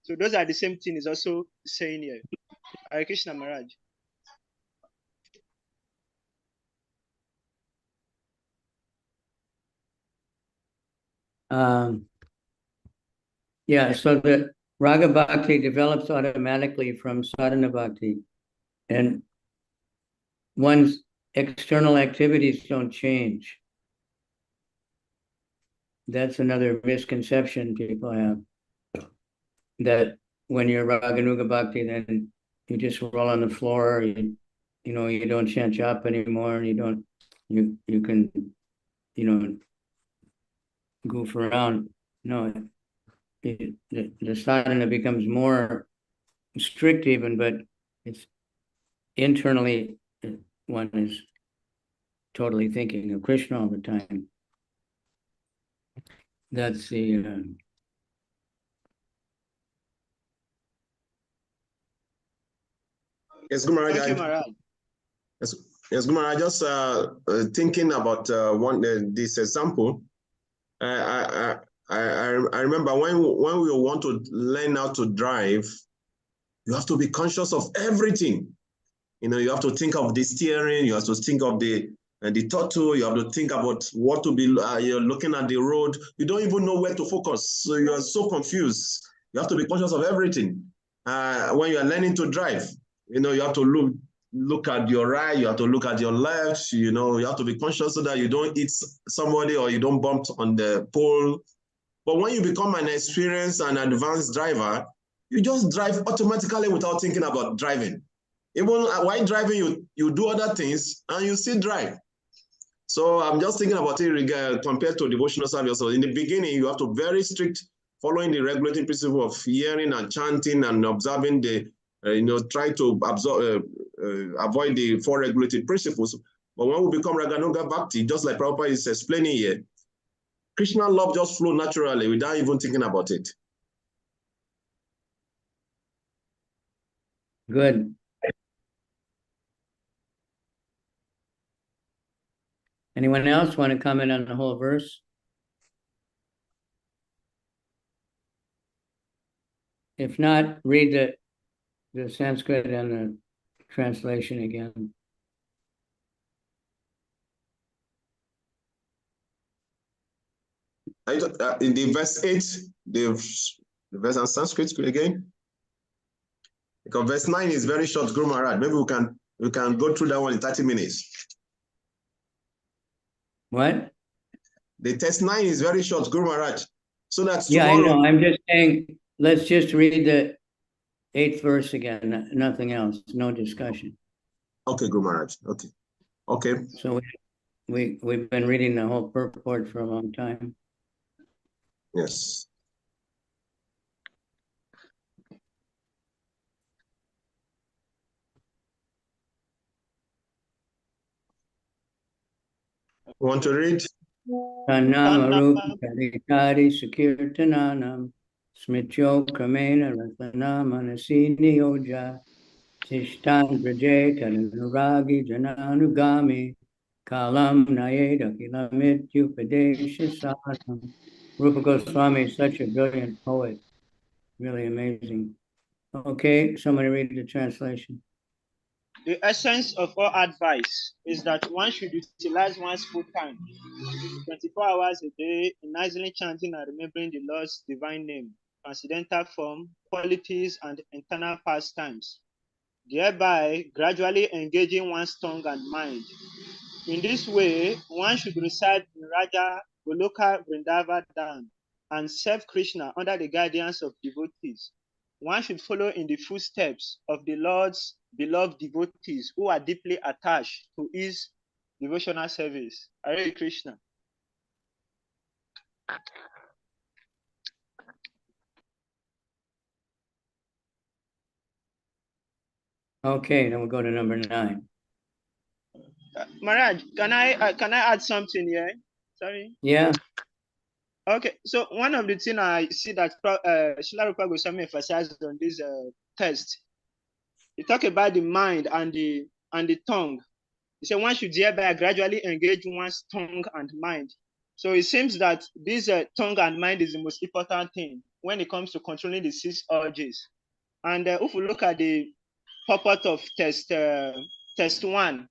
So those are the same thing is also saying here. Hare Krishna Maharaj. Yeah, so the Raga Bhakti develops automatically from Sadhana Bhakti, and one's external activities don't change. That's another misconception people have, that when you're Raganuga Bhakti, then you just roll on the floor, you don't chant japa anymore, you can, goof around. No, the sadhana becomes more strict even, but it's internally one is totally thinking of Krishna all the time. That's the Yes, Guru Maharaj. Thank you, Maharaj. Yes, Guru Maharaj. Just thinking about this example. I remember when we want to learn how to drive, you have to be conscious of everything. You have to think of the steering, you have to think of the throttle, you have to think about what to be, you're looking at the road. You don't even know where to focus. So you are so confused. You have to be conscious of everything. When you are learning to drive, you have to look at your right, you have to look at your left, you have to be conscious so that you don't hit somebody or you don't bump on the pole. But when you become an experienced and advanced driver, you just drive automatically without thinking about driving. Even while driving, you do other things and you still drive. So I'm just thinking about it compared to devotional service. So in the beginning, you have to be very strict, following the regulating principle of hearing and chanting and observing the, try to avoid the four regulating principles. But when we become Raganuga Bhakti, just like Prabhupada is explaining here, Krishna love just flow naturally without even thinking about it. Good. Anyone else want to comment on the whole verse? If not, read the Sanskrit and the translation again. In the verse 8, the verse in Sanskrit again. Because verse 9 is very short, Guru Maharaj. Maybe we can go through that one in 30 minutes. What? The text 9 is very short, Guru Maharaj. So that's tomorrow. Yeah, I know. I'm just saying, let's just read the 8th verse again, nothing else, no discussion. Okay, Guru Maharaj. Okay. Okay. So we've been reading the whole purport for a long time. Yes. Want to read? Tanamarupa Karikari Sakirtananam Smityo Kramena Ratana Manasini Oja Tishtan Praje Karanuragi Jananugami Kalam Nayeda Kilamit Upadesha Sadham. Rupa Goswami is such a brilliant poet. Really amazing. Okay, somebody read the translation. The essence of all advice is that one should utilize one's full time, 24 hours a day, in nicely chanting and remembering the Lord's divine name, transcendental form, qualities, and internal pastimes, thereby gradually engaging one's tongue and mind. In this way, one should reside in Raja Goloka Vrindava Dham and serve Krishna under the guidance of devotees. One should follow in the footsteps of the Lord's beloved devotees who are deeply attached to his devotional service. Hare Krishna. Okay, then we'll go to number 9. Maharaj, can I add something here? Sorry. Yeah. Okay, so one of the things I see that Srila Rupa Goswami emphasized on this text, he talk about the mind and the tongue. He said one should thereby gradually engage one's tongue and mind. So it seems that this tongue and mind is the most important thing when it comes to controlling the 6 urges. And if we look at the purport of test 1,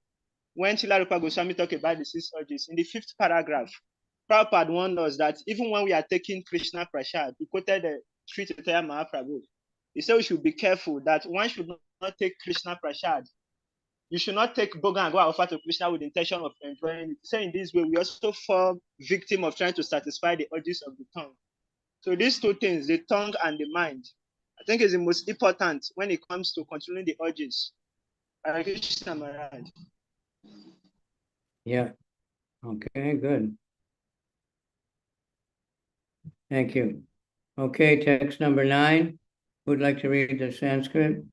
when Srila Rupa Goswami talk about the 6 urges, in the 5th paragraph, Prabhupada warned us that even when we are taking Krishna Prasad, he quoted the Sri Chaitanya Mahaprabhu. He said we should be careful that one should not take Krishna Prasad. You should not take Boga and go offer to Krishna with the intention of enjoying it. So in this way, we also fall victim of trying to satisfy the urges of the tongue. So these 2 things, the tongue and the mind, I think is the most important when it comes to controlling the urges. Hare Krishna Maharaj. Yeah. Okay, good. Thank you. Okay, text number 9. Who'd like to read the Sanskrit?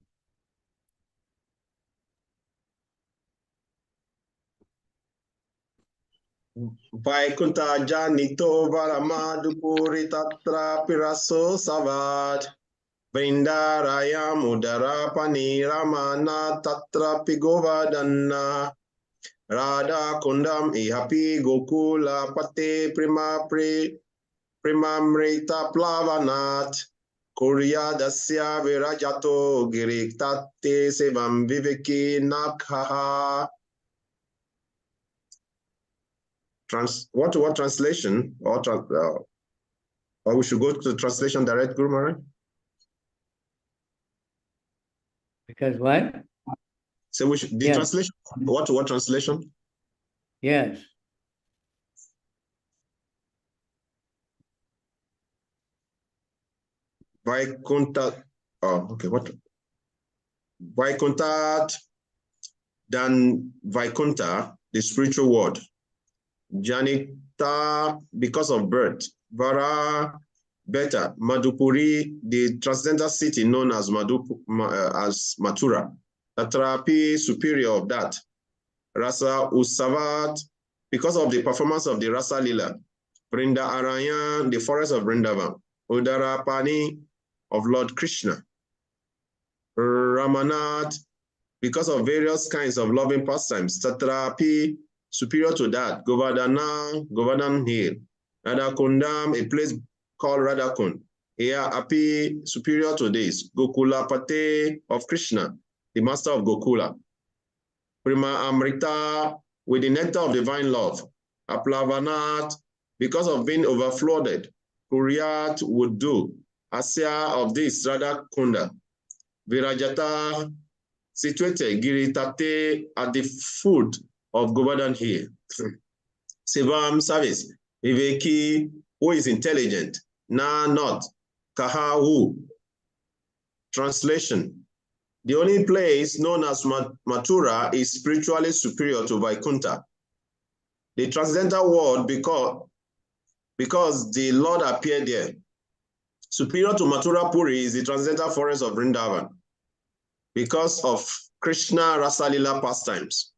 Vaikunta Janito Varamadupuri Tatra Piraso Savad Brindaraya Mudara Paniramana Tatra Pigovadana Radha Kundam Ihapi Gokula Pate Primamrita Plavanat Kurya Dasya Virajato Giriktate Sevam Viveki Nakhaha. What translation? Or we should go to the translation direct, Guru Maharaj? Because what? So we should, the translation, what translation? Yes. Vaikunta, oh, okay, what? Vaikunta than Vaikunta, the spiritual world. Janita, because of birth. Vara, better. Madhupuri, the transcendental city known as Mathura. Tatrapi, superior of that. Rasa Usavat, because of the performance of the Rasa Lila. Vrinda Arayan, the forest of Vrindavan. Udarapani, of Lord Krishna. Ramanath, because of various kinds of loving pastimes. Tatrapi, superior to that. Govardhan Hill. Radhakundam, a place called Radhakund. Ea Api, superior to this. Gokula Pate of Krishna, the master of Gokula. Prima Amrita, with the nectar of divine love. Aplavanat, because of being overflowed. Kuryat would do. Asya of this, Radhakunda. Virajata, situated, Giritate, at the foot of Govardhan Hill. Sivam, service. Viveki, who is intelligent. Na, not. Kaha, who. Translation. The only place known as Mathura is spiritually superior to Vaikunta. The transcendental world, because the Lord appeared there. Superior to Mathura Puri is the transcendental forest of Vrindavan, because of Krishna Rasalila pastimes.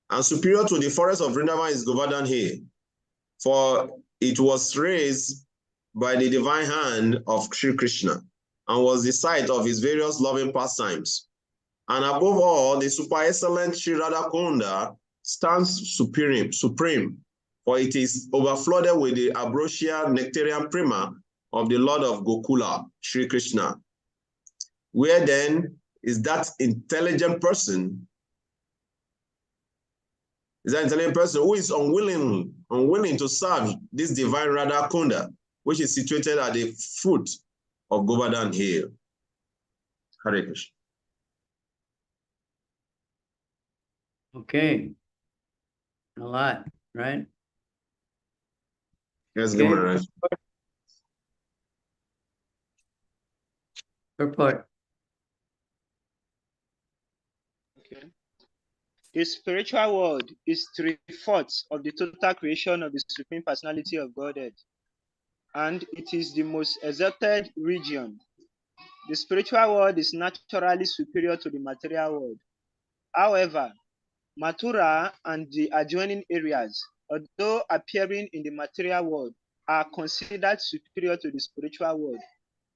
And superior to the forest of Vrindavan is Govardhan Hill, for it was raised by the divine hand of Sri Krishna and was the site of his various loving pastimes. And above all, the super excellent Sri Radhakunda stands supreme, for it is overflowed with the ambrosia nectarian prima of the Lord of Gokula, Sri Krishna. Where then is that intelligent person? Is that intelligent person who is unwilling to serve this divine Radhakunda, which is situated at the foot of Govardhan Hill? Hare Krishna. Okay. A lot, right? Yes, Okay. Maharaj. Purport. Okay. The spiritual world is 3/4 of the total creation of the Supreme Personality of Godhead, and it is the most exalted region. The spiritual world is naturally superior to the material world. However, Mathura and the adjoining areas, although appearing in the material world, are considered superior to the spiritual world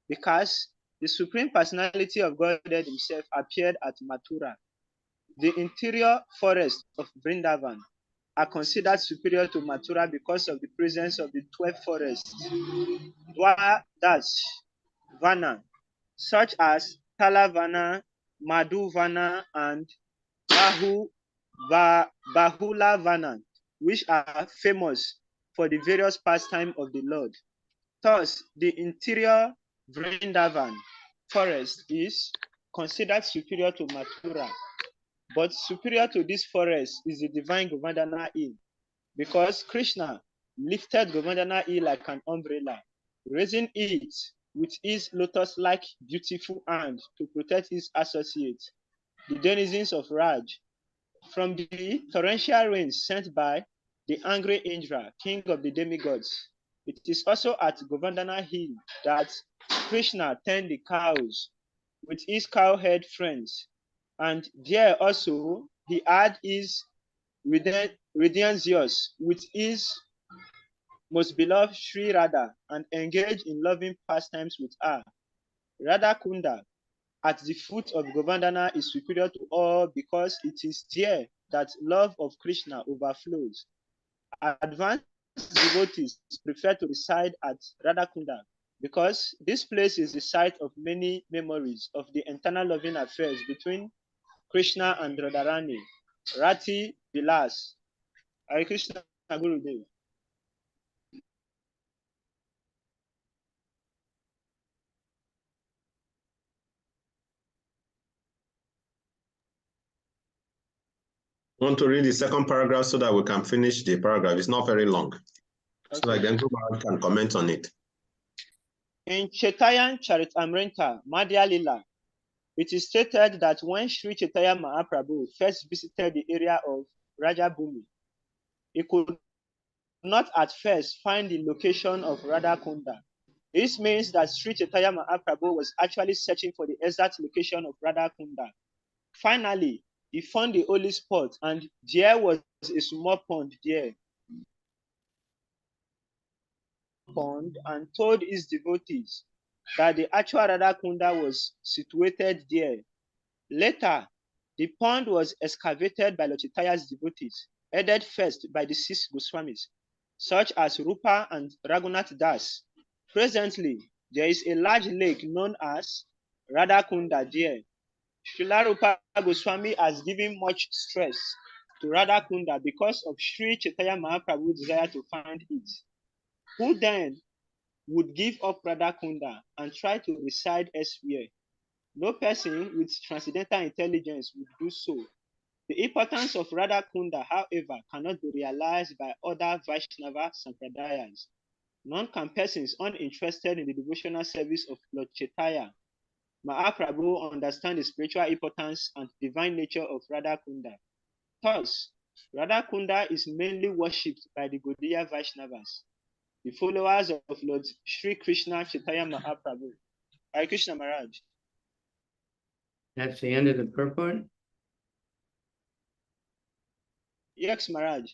because the Supreme Personality of Godhead himself appeared at Mathura. The interior forests of Vrindavan are considered superior to Mathura because of the presence of the 12 forests, Dwadas Vana, such as Talavana, Madhuvana, and Bahula Vana, which are famous for the various pastimes of the Lord. Thus, the interior Vrindavan forest is considered superior to Mathura. But superior to this forest is the divine Govardhana Hill, because Krishna lifted Govardhana Hill like an umbrella, raising it with his lotus-like beautiful hand to protect his associates, the denizens of Raj, from the torrential rains sent by the angry Indra, king of the demigods. It is also at Govardhana Hill that Krishna tended the cows with his cowherd friends, and there also he had his Redenzius with his most beloved Sri Radha and engaged in loving pastimes with her. Radha Kunda at the foot of Govardhana is superior to all because it is there that love of Krishna overflows. Advanced devotees prefer to reside at Radhakunda because this place is the site of many memories of the internal loving affairs between Krishna and Radharani, Rati Vilas. Hare Krishna Gurudev. I want to read the second paragraph so that we can finish the paragraph. It's not very long. Okay. So that then Maharaj can comment on it. In Chaitanya Charitamrita, Madhya Lila, It is stated that when Sri Chaitanya Mahaprabhu first visited the area of Rajabhumi, he could not at first find the location of Radhakunda. This means that Sri Chaitanya Mahaprabhu was actually searching for the exact location of Radhakunda. Finally, he found the holy spot, and there was a small pond there. And told his devotees that the actual Radhakunda was situated there. Later, the pond was excavated by Lord Chaitanya's devotees, headed first by the 6 Goswamis, such as Rupa and Raghunath Das. Presently, there is a large lake known as Radhakunda there. Srila Rupa Goswami has given much stress to Radhakunda because of Sri Chaitanya Mahaprabhu's desire to find it. Who then would give up Radhakunda and try to reside elsewhere? No person with transcendental intelligence would do so. The importance of Radhakunda, however, cannot be realized by other Vaishnava Sampradayas. None can persons uninterested in the devotional service of Lord Chaitanya Mahaprabhu understand the spiritual importance and divine nature of Radhakunda. Thus, Radhakunda is mainly worshipped by the Gaudiya Vaishnavas, the followers of Lord Sri Krishna Chaitanya Mahaprabhu. Hare Krishna Maharaj. That's the end of the purport? Yes, Maharaj.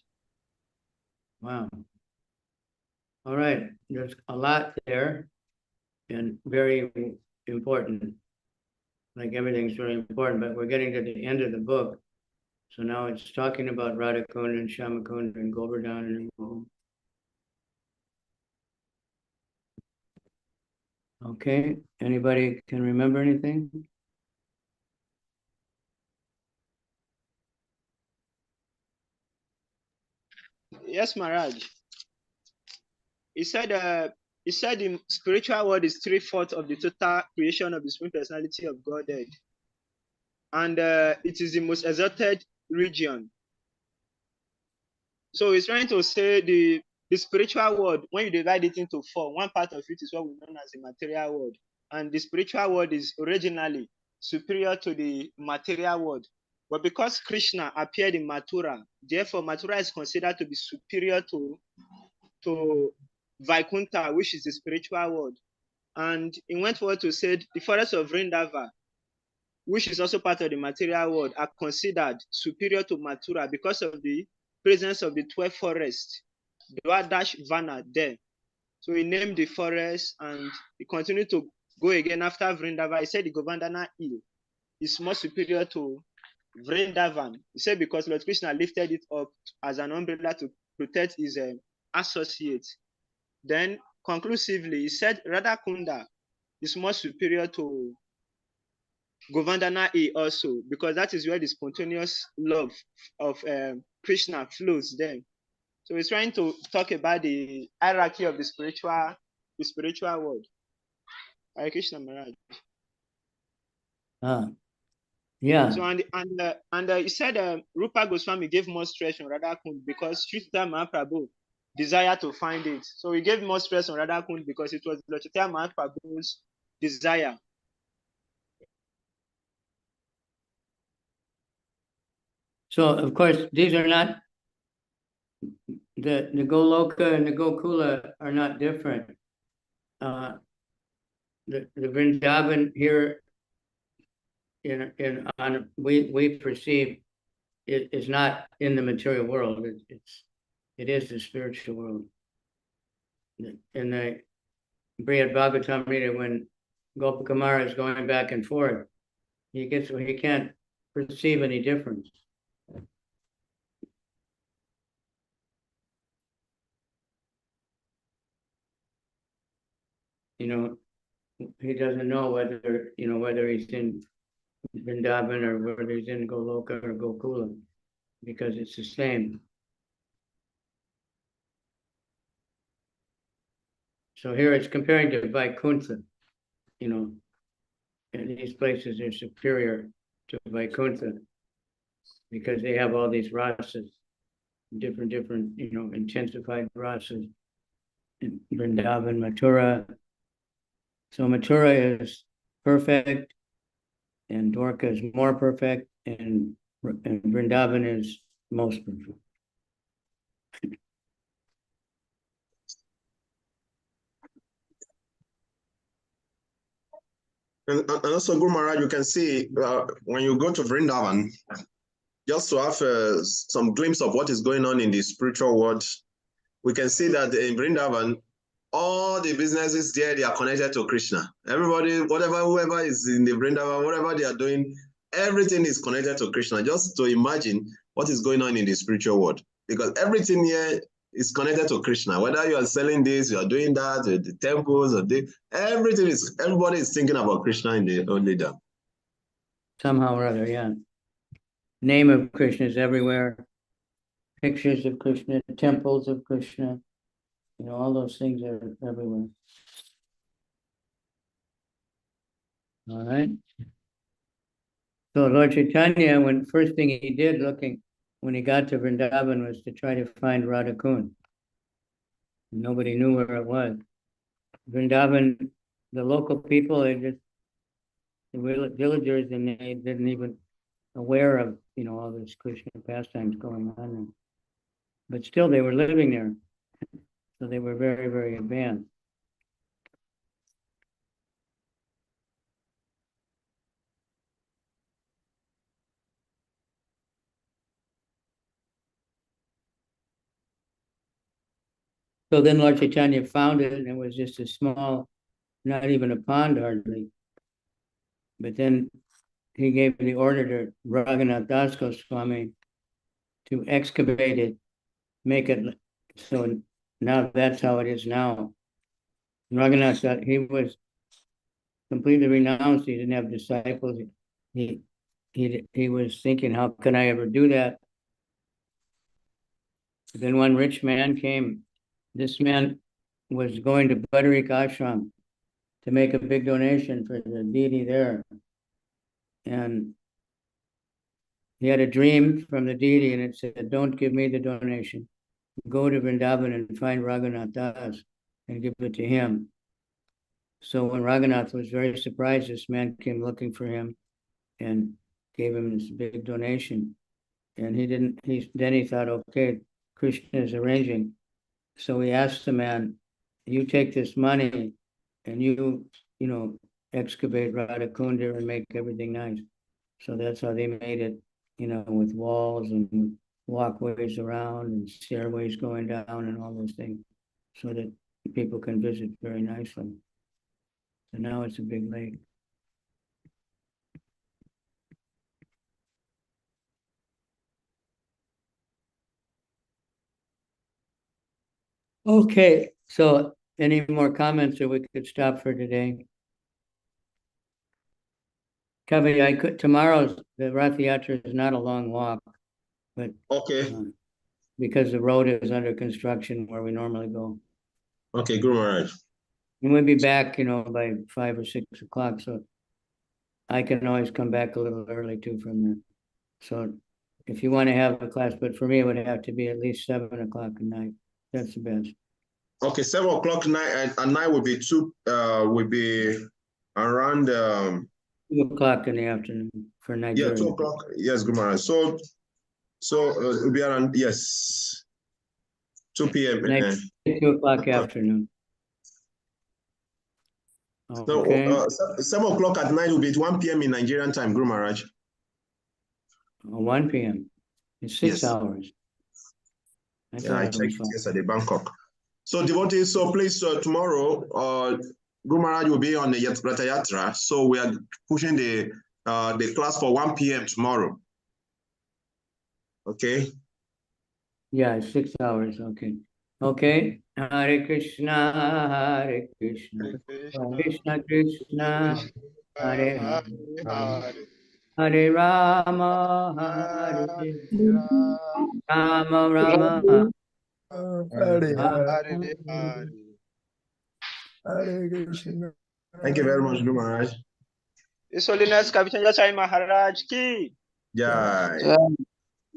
Wow. All right, there's a lot there and very important. Like everything's very important, but we're getting to the end of the book. So now it's talking about Radhakunda and Shyamakunda and Govardhan and okay, anybody can remember anything? Yes, Maharaj. He said the spiritual world is 3/4 of the total creation of the Supreme Personality of Godhead. And it is the most exalted region. So he's trying to say the spiritual world, when you divide it into 4, one part of it is what we know as the material world. And the spiritual world is originally superior to the material world. But because Krishna appeared in Mathura, therefore Mathura is considered to be superior to Vaikuntha, which is the spiritual world. And he went forward to say the forest of Vrindava, which is also part of the material world, are considered superior to Mathura because of the presence of the 12 forests, Dwadash Vana there. So he named the forest, and he continued to go again after Vrindava. He said the Govardhana hill is more superior to Vrindavan. He said because Lord Krishna lifted it up as an umbrella to protect his associates. Then conclusively, he said Radhakunda is more superior to Govardhana hill also, because that is where the spontaneous love of Krishna flows there. So he's trying to talk about the hierarchy of the spiritual world. Hare Krishna Maharaj. Yeah. So and he said Rupa Goswami gave more stress on Radhakund because Sri Chaitanya Mahaprabhu desired to find it. So he gave more stress on Radhakund because it was Lord Chaitanya Mahaprabhu's desire. So of course these are not the Goloka and the Gokula are not different. The Vrindavan here we perceive it is not in the material world. It is the spiritual world. In the Brihad Bhagavatamrita, when Gopakumara is going back and forth, he can't perceive any difference. He doesn't know whether he's in Vrindavan or whether he's in Goloka or Gokula, because it's the same. So here it's comparing to Vaikuntha, and these places are superior to Vaikuntha because they have all these rasas, different, intensified rasas in Vrindavan, Mathura. So Mathura is perfect, and Dwarka is more perfect, and Vrindavan is most perfect. And also, Guru Maharaj, you can see when you go to Vrindavan, just to have some glimpse of what is going on in the spiritual world, we can see that in Vrindavan, all the businesses there, they are connected to Krishna. Everybody, whoever is in the Vrindavan, whatever they are doing, everything is connected to Krishna. Just to imagine what is going on in the spiritual world. Because everything here is connected to Krishna. Whether you are selling this, you are doing that, the temples, or everybody is thinking about Krishna in the only dam. Somehow or other, yeah. Name of Krishna is everywhere. Pictures of Krishna, temples of Krishna, all those things are everywhere. All right. So Lord Chaitanya, first thing he did when he got to Vrindavan was to try to find Radha Kund. Nobody knew where it was. Vrindavan, the local people, the villagers, and they didn't even aware of, all this Krishna pastimes going on. But still they were living there. So they were very, very advanced. So then Lord Chaitanya found it, and it was just a small, not even a pond hardly. But then he gave the order to Raghunath Das Goswami to excavate it, make it so now that's how it is now. Raghunath, he was completely renounced. He didn't have disciples. He was thinking, how can I ever do that? Then one rich man came. This man was going to Badarik Ashram to make a big donation for the deity there. And he had a dream from the deity, and it said, don't give me the donation. Go to Vrindavan and find Raghunath Das and give it to him. So when Raghunath was very surprised, this man came looking for him and gave him this big donation. And then he thought, okay, Krishna is arranging. So he asked the man, you take this money and you excavate Radha Kunda and make everything nice. So that's how they made it, with walls and walkways around and stairways going down and all those things, so that people can visit very nicely. So now it's a big lake. Okay, so any more comments, or we could stop for today? Kavi, tomorrow's the Rath Yatra is not a long walk, but okay, because the road is under construction where we normally go. Okay, Guru Maharaj. And we'll be back, by 5 or 6 o'clock. So I can always come back a little early too from there. So if you want to have a class, but for me, it would have to be at least 7 o'clock at night. That's the best. Okay, 7 o'clock night and night will be around 2 o'clock in the afternoon for Nigeria. Yeah, 2 o'clock. Yes, Guru Maharaj. So it'll be around 2 p.m. 2 o'clock afternoon. Okay. So 7 o'clock at night will be 1 p.m. in Nigerian time, Guru Maharaj. 1 p.m. It's 6 hours. I checked yesterday, Bangkok. So devotees, please tomorrow, Guru Maharaj will be on the Ratha Yatra. So we are pushing the class for 1 p.m. tomorrow. Okay. Yeah, 6 hours. Okay. Okay. Hare Krishna, Hare Krishna, Krishna Krishna, Hare Hare, Hare Rama, Hare Rama, Rama, Hare Krishna. Thank you very much, Guru Maharaj. His Holiness Kavicandra Maharaj ki. Jai.